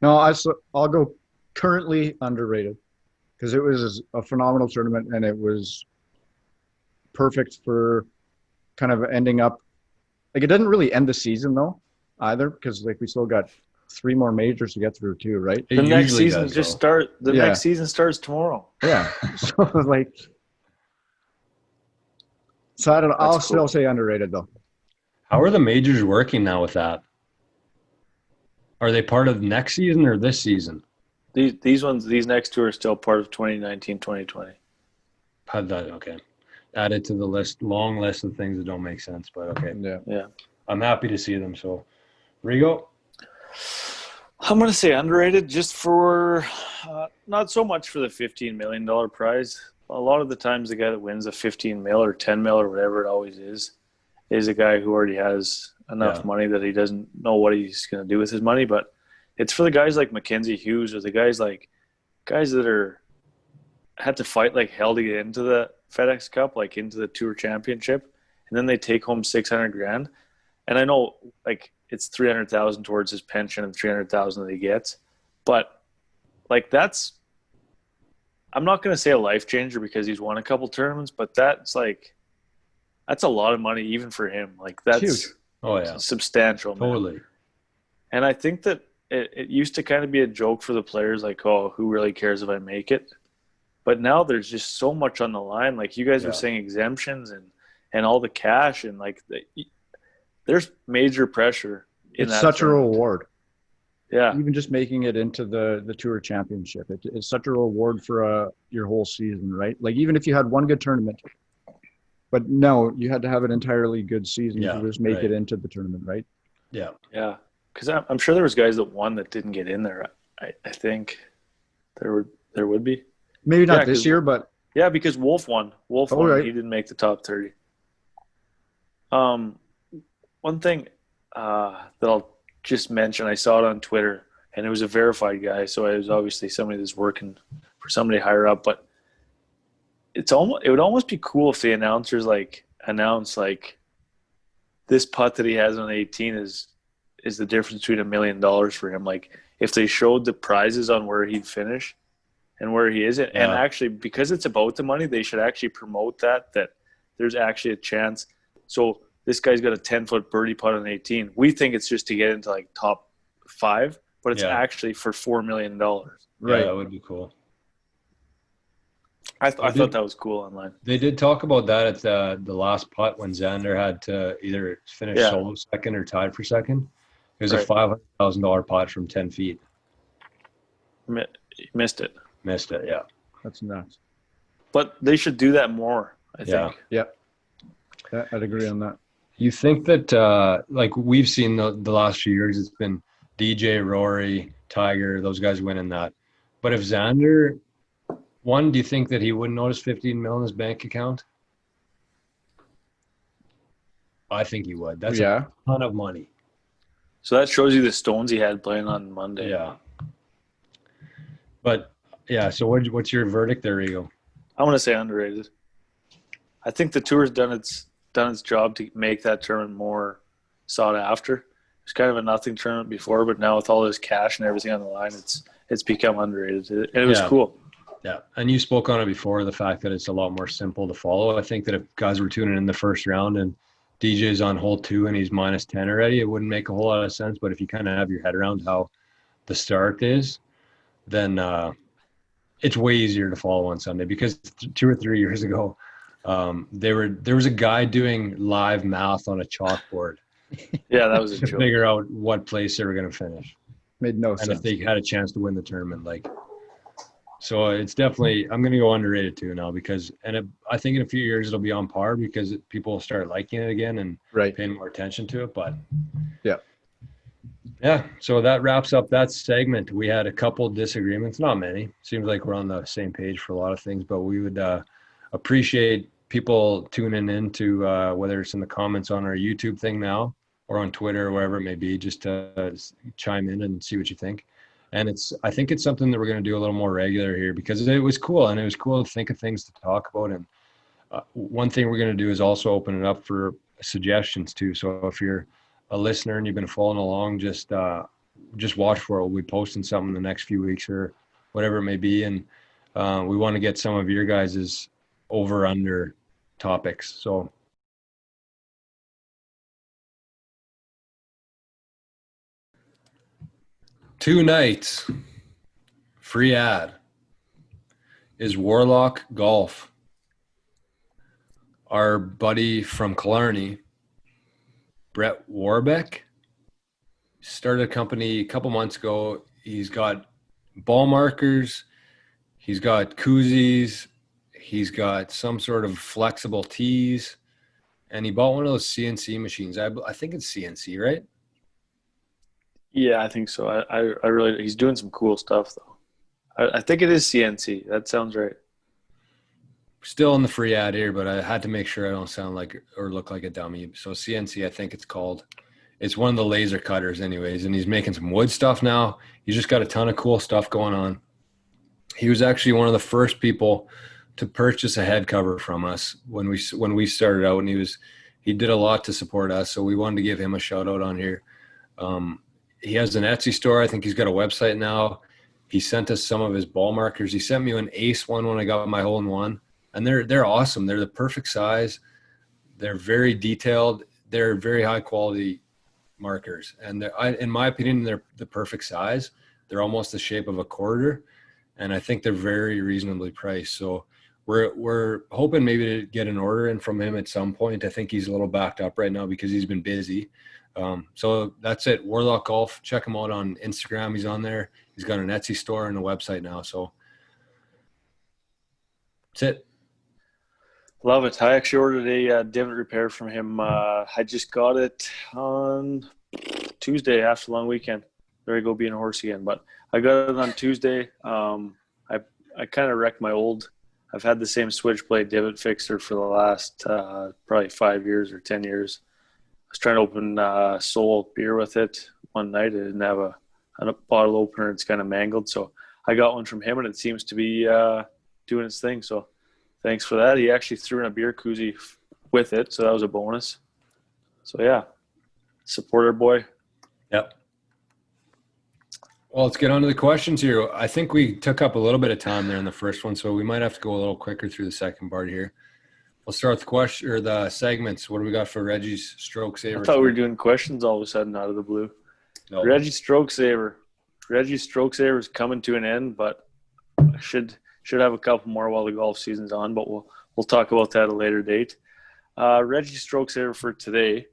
no, I'll go currently underrated because it was a phenomenal tournament and it was perfect for kind of ending up. Like, it didn't really end the season though either, because like we still got 3 more majors to get through too, right? The next season next season starts tomorrow. Yeah. So like, so I don't know. I'll still say underrated though. How are the majors working now with that? Are they part of next season or this season? These next 2 are still part of 2019, 2020. Had that, okay. Added to the long list of things that don't make sense, but okay. Yeah. I'm happy to see them. So, Rigo? I'm going to say underrated just for not so much for the $15 million prize. A lot of the times the guy that wins a 15 mil or 10 mil or whatever it always is a guy who already has enough money that he doesn't know what he's going to do with his money. But it's for the guys like Mackenzie Hughes or the guys that had to fight like hell to get into the FedEx Cup, like into the Tour Championship, and then they take home $600,000. And I know like it's $300,000 towards his pension and $300,000 that he gets, but like that's, I'm not going to say a life changer because he's won a couple tournaments, but that's a lot of money even for him. Like that's huge. Oh yeah, substantial. Totally. Man. And I think that it used to kind of be a joke for the players, like, oh, who really cares if I make it? But now there's just so much on the line. Like you guys were saying, exemptions and all the cash and like there's major pressure. It's such a reward. Yeah. Even just making it into the Tour Championship, it's such a reward for your whole season, right? Like even if you had one good tournament, but no, you had to have an entirely good season to just make it into the tournament, right? Yeah. Yeah. Because I'm sure there was guys that won that didn't get in there. I think there would be. Maybe not this year, but yeah, because Wolf won. Right. He didn't make the top 30. One thing that I'll just mention, I saw it on Twitter, and it was a verified guy, so it was obviously somebody that's working for somebody higher up. But it would almost be cool if the announcers announce this putt that he has on 18 is the difference between $1 million for him. Like if they showed the prizes on where he'd finish and where he is, and actually because it's about the money, they should actually promote that there's actually a chance. So this guy's got a 10-foot birdie putt on 18. We think it's just to get into like top 5, but it's actually for $4 million. Right. Yeah, that would be cool. I thought that was cool online. They did talk about that at the last putt when Xander had to either finish solo second or tied for second. It was a $500,000 putt from 10 feet. Missed it. Missed it, yeah. That's nuts. But they should do that more, I think. Yeah, I'd agree on that. You think that, like we've seen the last few years, it's been DJ, Rory, Tiger, those guys winning that. But if Xander One, do you think that he wouldn't notice 15 mil in his bank account? I think he would. That's a ton of money. So that shows you the stones he had playing on Monday. Yeah. But yeah, so what's your verdict there, Rigo? I want to say underrated. I think the tour's done its job to make that tournament more sought after. It's kind of a nothing tournament before, but now with all this cash and everything on the line, it's become underrated. And it was cool. Yeah, and you spoke on it before, the fact that it's a lot more simple to follow. I think that if guys were tuning in the first round and DJ's on hole 2 and he's minus 10 already, it wouldn't make a whole lot of sense. But if you kind of have your head around how the start is, then it's way easier to follow on Sunday, because 2 or 3 years ago, there was a guy doing live math on a chalkboard. Yeah, that was a to joke. Figure out what place they were going to finish. Made no sense. And if they had a chance to win the tournament, so it's definitely, I'm going to go underrated too now, because, I think in a few years it'll be on par because people will start liking it again and paying more attention to it. But yeah. So that wraps up that segment. We had a couple disagreements, not many. Seems like we're on the same page for a lot of things, but we would appreciate people tuning in to whether it's in the comments on our YouTube thing now or on Twitter or wherever it may be, just to chime in and see what you think. And I think it's something that we're going to do a little more regular here, because it was cool, and it was cool to think of things to talk about. And one thing we're going to do is also open it up for suggestions too. So if you're a listener and you've been following along, just watch for it. We'll be posting something in the next few weeks or whatever it may be. And we want to get some of your guys' over-under topics. So two nights, free ad, is Warlock Golf. Our buddy from Killarney, Brett Warbeck, started a company a couple months ago. He's got ball markers, he's got koozies, he's got some sort of flexible tees, and he bought one of those CNC machines. I think it's CNC, right? Yeah, I think so. I really, he's doing some cool stuff though. I think it is CNC. That sounds right. Still in the free ad here, but I had to make sure I don't sound like or look like a dummy. So CNC, I think it's called. It's one of the laser cutters anyways, and he's making some wood stuff now. He's just got a ton of cool stuff going on. He was actually one of the first people to purchase a head cover from us when we started out, and he did a lot to support us. So we wanted to give him a shout out on here. He has an Etsy store. I think he's got a website now. He sent us some of his ball markers. He sent me an Ace one when I got my hole in one, and they're awesome. They're the perfect size. They're very detailed. They're very high quality markers, and in my opinion, they're the perfect size. They're almost the shape of a quarter, and I think they're very reasonably priced. So we're hoping maybe to get an order in from him at some point. I think he's a little backed up right now because he's been busy. So that's it. Warlock Golf. Check him out on Instagram. He's on there. He's got an Etsy store and a website now. So that's it. Love it. I actually ordered a divot repair from him. I just got it on Tuesday after a long weekend. There I go being a horse again. But I got it on Tuesday. I kind of wrecked my old. I've had the same switchblade divot fixer for the last probably 5 years or 10 years. I was trying to open Soul beer with it one night. I didn't have a bottle opener. It's kind of mangled. So I got one from him, and it seems to be doing its thing. So thanks for that. He actually threw in a beer koozie with it, so that was a bonus. So, yeah, support our boy. Yep. Well, let's get on to the questions here. I think we took up a little bit of time there in the first one, so we might have to go a little quicker through the second part here. We'll start with the question or the segments. What do we got for Reggie's stroke saver? I thought we were doing questions all of a sudden out of the blue. No. Reggie's stroke saver. Reggie's stroke saver is coming to an end, but I should have a couple more while the golf season's on, but we'll talk about that at a later date. Reggie's stroke saver for today.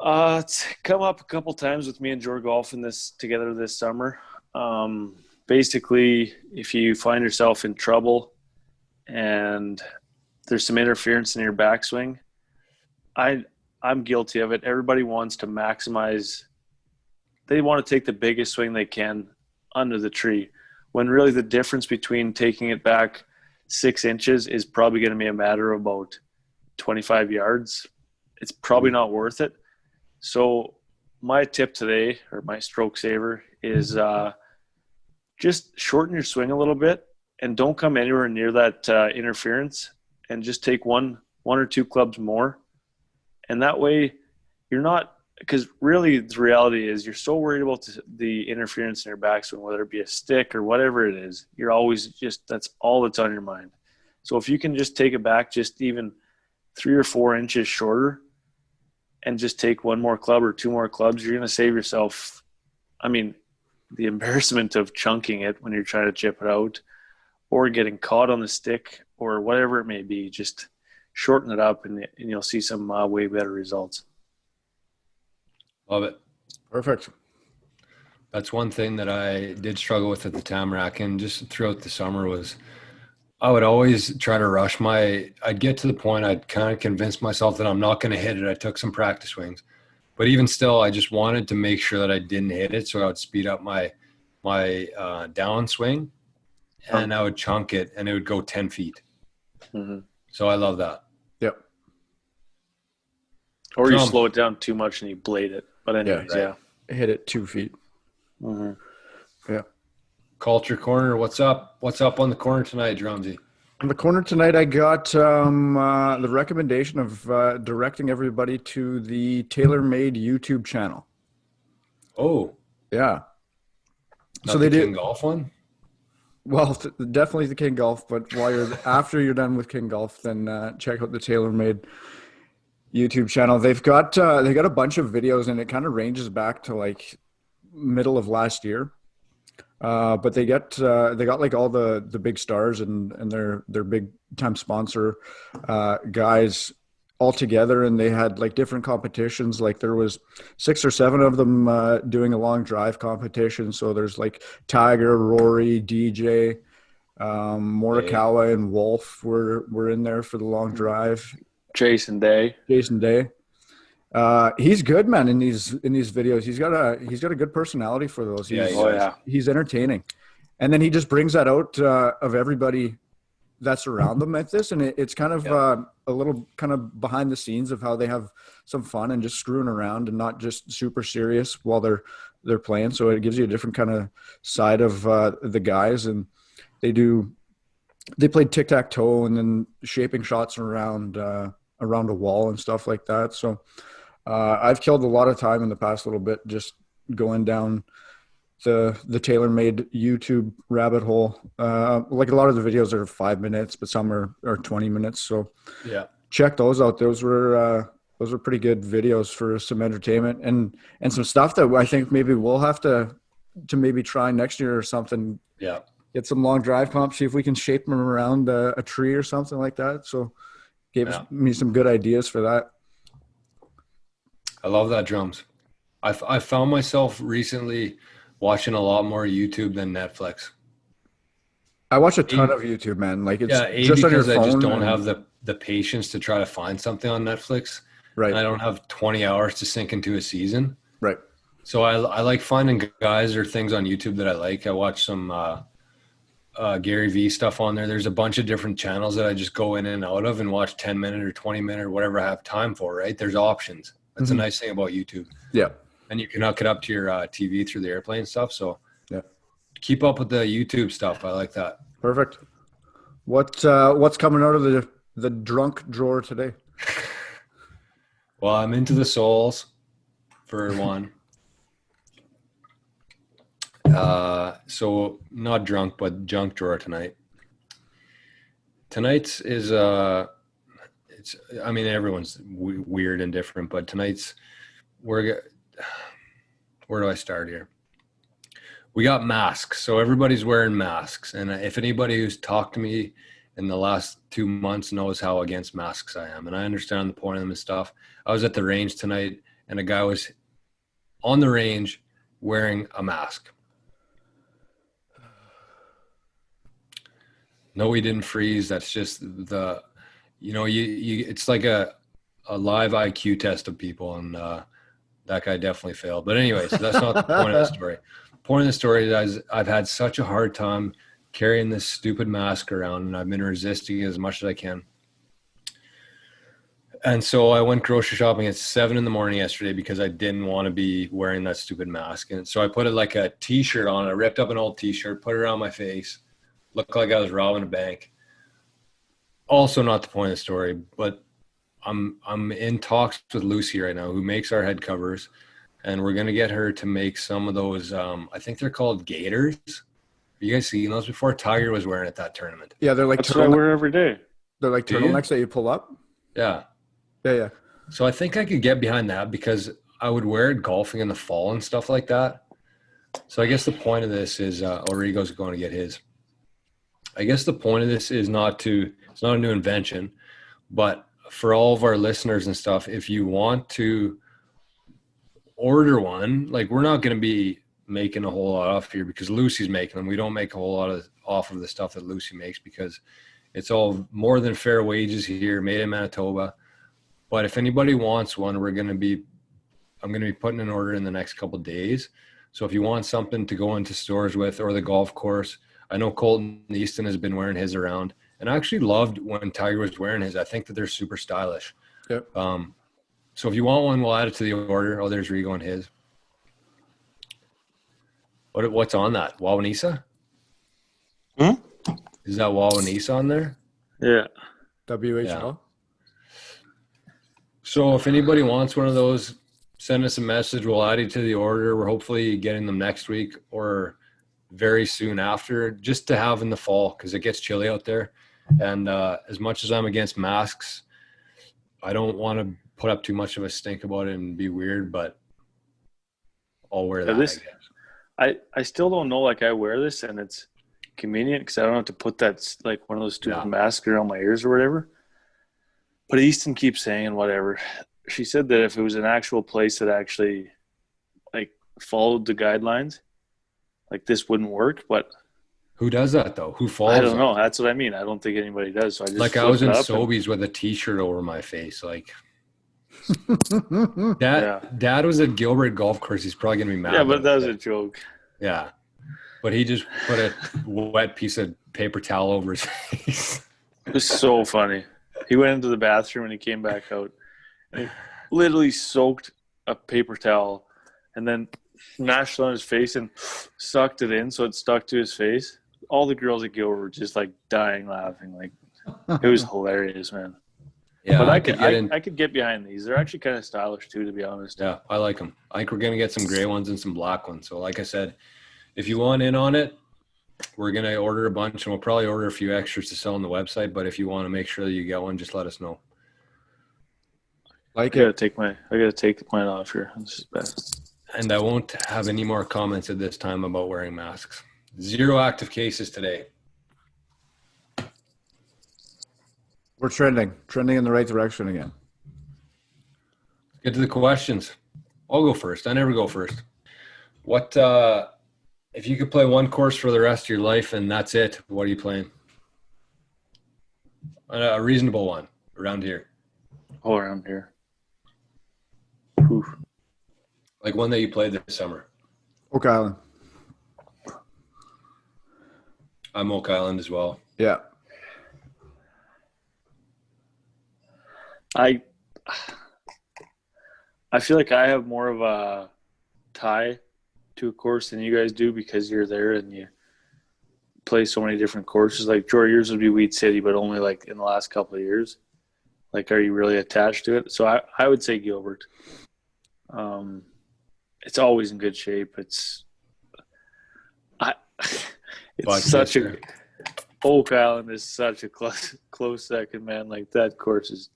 It's come up a couple times with me and Jor golfing this together this summer. Basically, if you find yourself in trouble and there's some interference in your backswing, I'm guilty of it. Everybody wants to maximize. They want to take the biggest swing they can under the tree, when really the difference between taking it back 6 inches is probably going to be a matter of about 25 yards. It's probably not worth it. So my tip today, or my stroke saver, is just shorten your swing a little bit and don't come anywhere near that interference, and just take one or two clubs more. And that way you're not, because really the reality is you're so worried about the interference in your backswing, whether it be a stick or whatever it is, you're always just, that's all that's on your mind. So if you can just take it back just even 3 or 4 inches shorter and just take one more club or two more clubs, you're going to save yourself, I mean, the embarrassment of chunking it when you're trying to chip it out or getting caught on the stick or whatever it may be. Just shorten it up and you'll see some way better results. Love it. Perfect. That's one thing that I did struggle with at the Tamarack and just throughout the summer was I would always try to rush I'd get to the point I'd kind of convince myself that I'm not going to hit it. I took some practice swings, but even still, I just wanted to make sure that I didn't hit it. So I would speed up my downswing and I would chunk it and it would go 10 feet. Mm-hmm. So I love that. Yep. Or you slow it down too much and you blade it. But anyways, yeah. Hit it 2 feet. Mm-hmm. Yeah. Culture Corner, what's up? What's up on the corner tonight, Drumsy? On the corner tonight, I got the recommendation of directing everybody to the TaylorMade YouTube channel. Oh. Yeah. Not so they the do King Golf one? Well, definitely the King Golf, but after you're done with King Golf, then check out the TaylorMade YouTube channel. They got a bunch of videos, and it kind of ranges back to like middle of last year. But they got like all the big stars and their big time sponsor guys all together, and they had like different competitions. Like there was 6 or 7 of them doing a long drive competition. So there's like Tiger, Rory, DJ, Morikawa, and Wolf were in there for the long drive. Jason Day. He's good, man. In these videos, he's got a good personality for those. He's entertaining, and then he just brings that out of everybody that's around them at this, and it's kind of a little kind of behind the scenes of how they have some fun and just screwing around and not just super serious while they're playing. So it gives you a different kind of side of the guys, and they played tic-tac-toe and then shaping shots around a wall and stuff like that. So I've killed a lot of time in the past little bit just going down the TaylorMade YouTube rabbit hole. Like a lot of the videos are 5 minutes, but some are 20 minutes. So yeah, check those out. Those were pretty good videos for some entertainment and some stuff that I think maybe we'll have to maybe try next year or something. Yeah. Get some long drive comps, see if we can shape them around a tree or something like that. So gave me some good ideas for that. I love that, Drums. I found myself recently watching a lot more YouTube than Netflix. I watch a ton of YouTube, man. Like it's just because I just don't have the patience to try to find something on Netflix. Right. And I don't have 20 hours to sink into a season. Right. So I like finding guys or things on YouTube that I like. I watch some Gary Vee stuff on there. There's a bunch of different channels that I just go in and out of and watch 10-minute or 20-minute or whatever I have time for, right? There's options. That's a nice thing about YouTube. Yeah. And you can hook it up to your TV through the airplane stuff. So keep up with the YouTube stuff. I like that. Perfect. What's coming out of the drunk drawer today? Well, I'm into the soles for one. So not drunk, but junk drawer tonight. Tonight's is everyone's weird and different, but tonight's where do I start here? We got masks. So everybody's wearing masks. And if anybody who's talked to me in the last 2 months knows how against masks I am. And I understand the point of them and stuff. I was at the range tonight and a guy was on the range wearing a mask. No, he didn't freeze. That's just it's like a live IQ test of people. And that guy definitely failed. But anyways, that's not the point of the story. point of the story is I've had such a hard time carrying this stupid mask around, and I've been resisting it as much as I can. And so I went grocery shopping at 7 a.m. yesterday because I didn't want to be wearing that stupid mask. And so I put it like a t-shirt on. I ripped up an old t-shirt, put it around my face, looked like I was robbing a bank. Also not the point of the story, but I'm in talks with Lucy right now, who makes our head covers, and we're going to get her to make some of those, I think they're called gaiters. Have you guys seen those before? Tiger was wearing at that tournament. Yeah, they're like That's what I wear every day. They're like turtlenecks that you pull up. Yeah. Yeah. So I think I could get behind that because I would wear it golfing in the fall and stuff like that. So I guess the point of this is, Rigo's going to get his. I guess the point of this is it's not a new invention, but for all of our listeners and stuff, if you want to order one, like we're not going to be making a whole lot off here because Lucy's making them. We don't make a whole lot off of the stuff that Lucy makes because it's all more than fair wages here, made in Manitoba. But if anybody wants one, I'm going to be putting an order in the next couple of days. So if you want something to go into stores with or the golf course, I know Colton Easton has been wearing his around, and I actually loved when Tiger was wearing his. I think that they're super stylish. Yep. So if you want one, we'll add it to the order. Oh, there's Rigo and his. What's on that? Wawanisa? Is that Wawanisa on there? Yeah. WHL. Yeah. So if anybody wants one of those, send us a message. We'll add it to the order. We're hopefully getting them next week or very soon after, just to have in the fall because it gets chilly out there. And as much as I'm against masks, I don't want to put up too much of a stink about it and be weird, but I'll wear that. I still don't know. Like I wear this and it's convenient because I don't have to put that like one of those stupid masks around my ears or whatever. But Easton keeps saying whatever. She said that if it was an actual place that actually like followed the guidelines, like this wouldn't work. But who does that though? Who follows? I don't know. That's what I mean. I don't think anybody does. So I just I was in Sobeys with a t-shirt over my face. Like Dad was at Gilbert Golf Course. He's probably gonna be mad. Yeah, but that was a joke. Yeah, but he just put a wet piece of paper towel over his face. It was so funny. He went into the bathroom and he came back out. And he literally soaked a paper towel and then mashed it on his face and sucked it in so it stuck to his face. All the girls at Gilbert were just like dying laughing. Like it was hilarious, man. Yeah, but I could get behind these. They're actually kind of stylish too, to be honest. Yeah, I like them. I think we're gonna get some gray ones and some black ones. So like I said, if you want in on it, we're going to order a bunch, and we'll probably order a few extras to sell on the website. But if you want to make sure that you get one, just let us know. I gotta take mine off here. And I won't have any more comments at this time about wearing masks. 0 active cases today. We're trending in the right direction again. Get to the questions. I'll go first. I never go first. What, if you could play one course for the rest of your life and that's it, what are you playing? A reasonable one around here. Oh, around here. Oof. Like one that you played this summer. Oak Island. I'm Oak Island as well. Yeah. I feel like I have more of a tie to a course than you guys do because you're there and you play so many different courses. Like Jory, yours would be Weed City, but only like in the last couple of years. Like, are you really attached to it? So I would say Gilbert. It's always in good shape. It's such a Oak Island is such a close second, man. Like that course is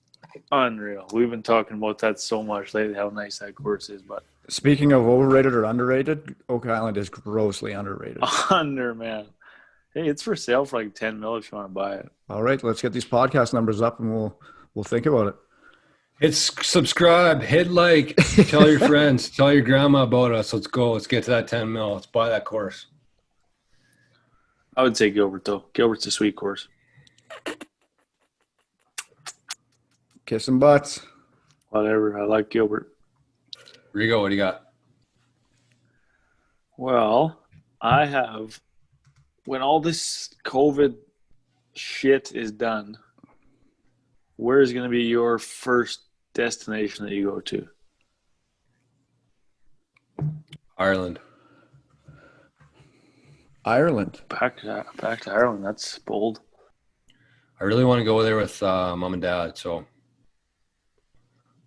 unreal. We've been talking about that so much lately, how nice that course is. But speaking of overrated or underrated, Oak Island is grossly underrated. Man. Hey, it's for sale for like $10 million if you want to buy it. All right, let's get these podcast numbers up and we'll think about it. Hit subscribe, hit like, tell your friends, tell your grandma about us. Let's go. Let's get to that 10 mil. Let's buy that course. I would say Gilbert, though. Gilbert's a sweet course. Kissing butts. Whatever. I like Gilbert. Rigo, what do you got? Well, I have, when all this COVID shit is done, where is going to be your first destination that you go to? Ireland. Ireland. Back to Ireland. That's bold. I really want to go there with mom and dad. So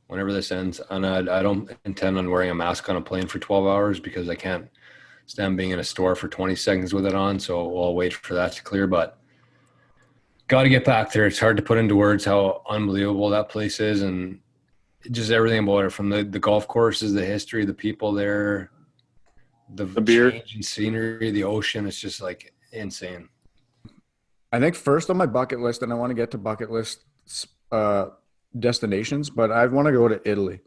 whenever this ends, and I don't intend on wearing a mask on a plane for 12 hours because I can't stand being in a store for 20 seconds with it on. So I'll wait for that to clear. But got to get back there. It's hard to put into words how unbelievable that place is, and just everything about it, from the golf courses, the history, the people there, the beer, change in scenery, the ocean. It's just like insane. I think first on my bucket list, and I want to get to bucket list destinations, but I want to go to Italy.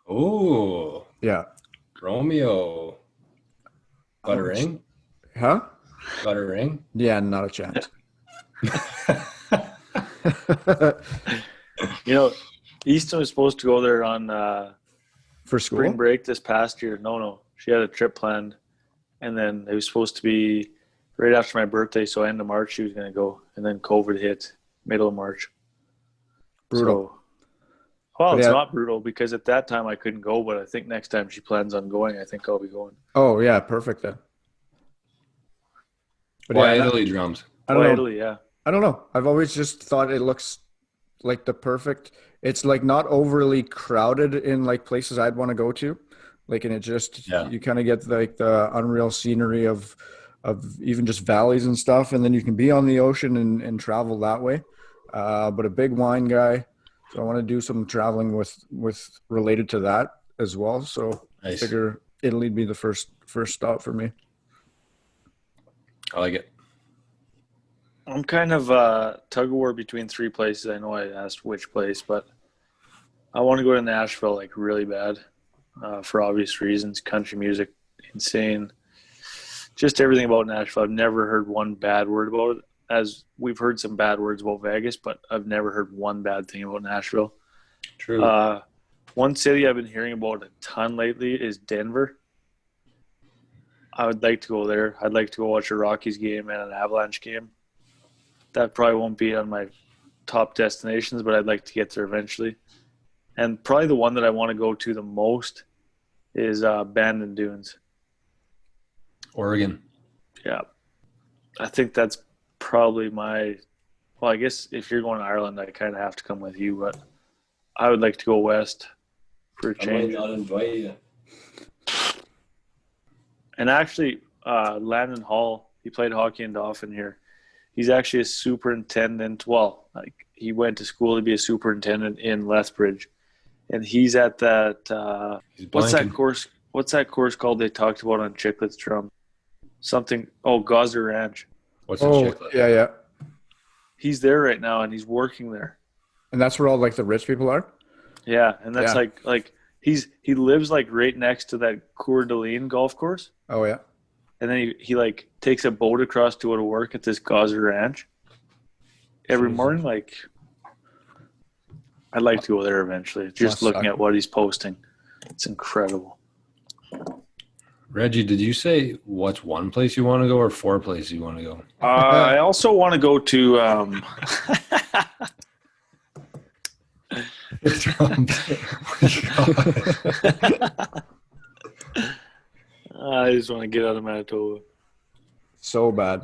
Oh, Yeah. Romeo. Got a ring? Huh? Got a ring? Yeah, not a chance. Easton was supposed to go there on For school? spring break this past year. No. She had a trip planned, and then it was supposed to be right after my birthday, so end of March she was going to go, and then COVID hit middle of March. Brutal. It's not brutal because at that time I couldn't go, but I think next time she plans on going, I think I'll be going. Oh, yeah, perfect then. But Why Italy, Drums? I don't know. Italy, yeah. I don't know. I've always just thought it looks like the perfect. It's like not overly crowded in like places I'd want to go to. Like, and it just, you kind of get like the unreal scenery of even just valleys and stuff. And then you can be on the ocean and travel that way. But a big wine guy. So I want to do some traveling with related to that as well. So nice. I figure Italy'd be the first stop for me. I like it. I'm kind of tug of war between three places. I know I asked which place, but I want to go to Nashville like really bad for obvious reasons. Country music, insane. Just everything about Nashville. I've never heard one bad word about it. As we've heard some bad words about Vegas, but I've never heard one bad thing about Nashville. True. One city I've been hearing about a ton lately is Denver. I would like to go there. I'd like to go watch a Rockies game and an Avalanche game. That probably won't be on my top destinations, but I'd like to get there eventually. And probably the one that I want to go to the most is Bandon Dunes. Oregon. Yeah. I think that's probably my – well, I guess if you're going to Ireland, I kind of have to come with you, but I would like to go west for a change. I might not invite you. And actually, Landon Hall, he played hockey in Dauphin here. He's actually a superintendent. Well, like he went to school to be a superintendent in Lethbridge, and he's at that. What's that course? What's that course called? They talked about on Chiclet's Drum. Something. Oh, Gosser Ranch. What's a Chiclet? Yeah. He's there right now, and he's working there. And that's where all like the rich people are. Yeah, and that's like he lives like right next to that Coeur d'Alene golf course. Oh yeah. And then he like takes a boat across to go to work at this Gosser Ranch every morning. Like, I'd like to go there eventually. Just looking at what he's posting, it's incredible. Reggie, did you say what's one place you want to go or four places you want to go? I also want to go to. I just want to get out of Manitoba. So bad.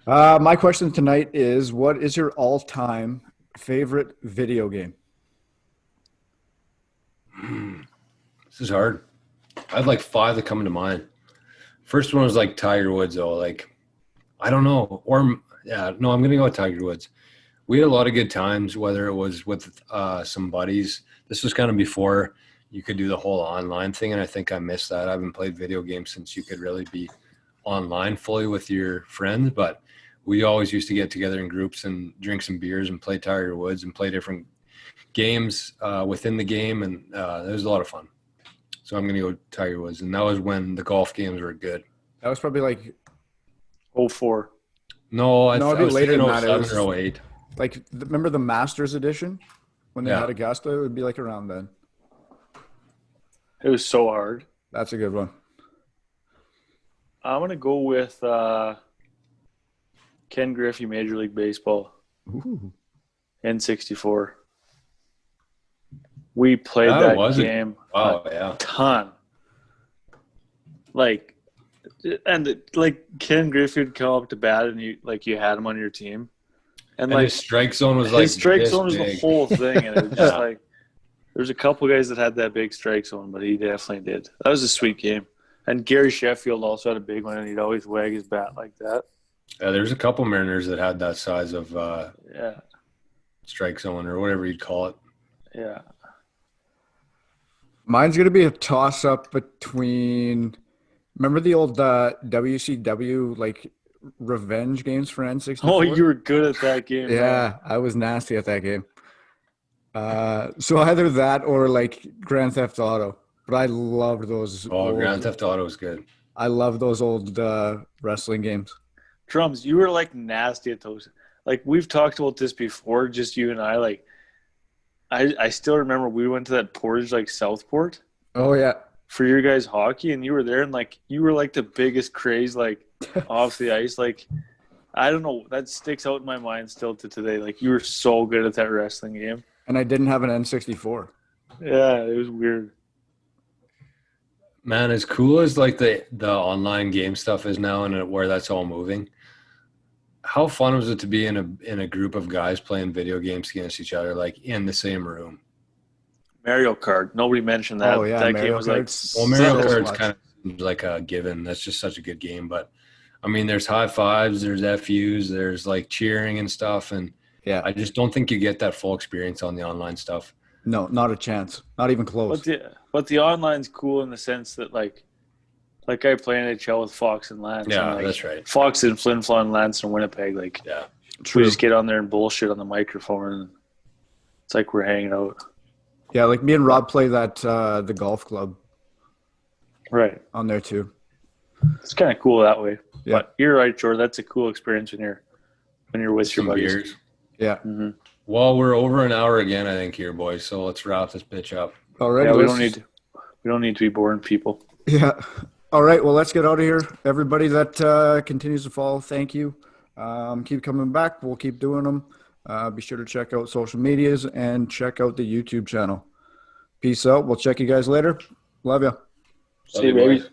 My question tonight is, what is your all-time favorite video game? This is hard. I have like 5 that come to mind. First one was like Tiger Woods, though. Like, I don't know. I'm going to go with Tiger Woods. We had a lot of good times, whether it was with some buddies. This was kind of before you could do the whole online thing, and I think I missed that. I haven't played video games since you could really be online fully with your friends, but we always used to get together in groups and drink some beers and play Tiger Woods and play different games within the game, and it was a lot of fun. So I'm going to go Tiger Woods, and that was when the golf games were good. That was probably like 04. No, it'd be later than that. It 07 was or 08. like, remember the Masters edition when they had Augusta? It would be like around then. It was so hard. That's a good one. I'm gonna go with Ken Griffey, Major League Baseball, Ooh. N64. We played That that was a- game Wow, a yeah. ton. Like, and like Ken Griffey would come up to bat, and you had him on your team, And like his strike zone was like his strike this zone was the big. whole thing, and it was just Yeah. like there's a couple guys that had that big strike zone, but he definitely did. That was a sweet game. And Gary Sheffield also had a big one, and he'd always wag his bat like that. Yeah, there's a couple Mariners that had that size of Yeah, strike zone or whatever you'd call it. yeah. Mine's going to be a toss-up between – remember the old WCW, like, revenge games for N64? Oh, you were good at that game. man. Yeah, I was nasty at that game. So either that or, like, Grand Theft Auto. But I loved those. Oh, Grand Theft Auto was good. I love those old wrestling games. Drums, you were like nasty at those. Like we've talked about this before, just you and I. Like, I still remember we went to that Portage, like Southport, Oh, yeah. for your guys' hockey, and you were there, and like you were like the biggest craze, like off the ice. Like, I don't know, that sticks out in my mind still to today. Like, you were so good at that wrestling game. And I didn't have an N64. Yeah, it was weird. Man, as cool as like the online game stuff is now and where that's all moving, how fun was it to be in a group of guys playing video games against each other, like in the same room? Mario Kart. Nobody mentioned that. Oh, yeah, that Mario game was like Kart's- Well, Mario So Kart's much. kind of like a given. That's just such a good game. But I mean, there's high fives, there's FUs, there's like cheering and stuff, and Yeah. I just don't think you get that full experience on the online stuff. No, not a chance. Not even close. But the online's cool in the sense that like I play NHL with Fox and Lance. Yeah, and like, that's right. Fox and Flin Flon, Lance and Winnipeg. Like, Yeah. we just get on there and bullshit on the microphone, and it's like we're hanging out. Yeah, like me and Rob play that the golf club Right. on there too. It's kind of cool that way. Yeah. But you're right, George. That's a cool experience when you're with your Some buddies. beers. Yeah. hmm Well, we're over an hour again, I think, here, boys. So let's wrap this bitch up. All right. Yeah, we let's- don't need to be boring people. Yeah. All right. Well, let's get out of here. Everybody that continues to follow, thank you. Keep coming back. We'll keep doing them. Be sure to check out social medias and check out the YouTube channel. Peace out. We'll check you guys later. Love you. See you, Love you, baby. boys.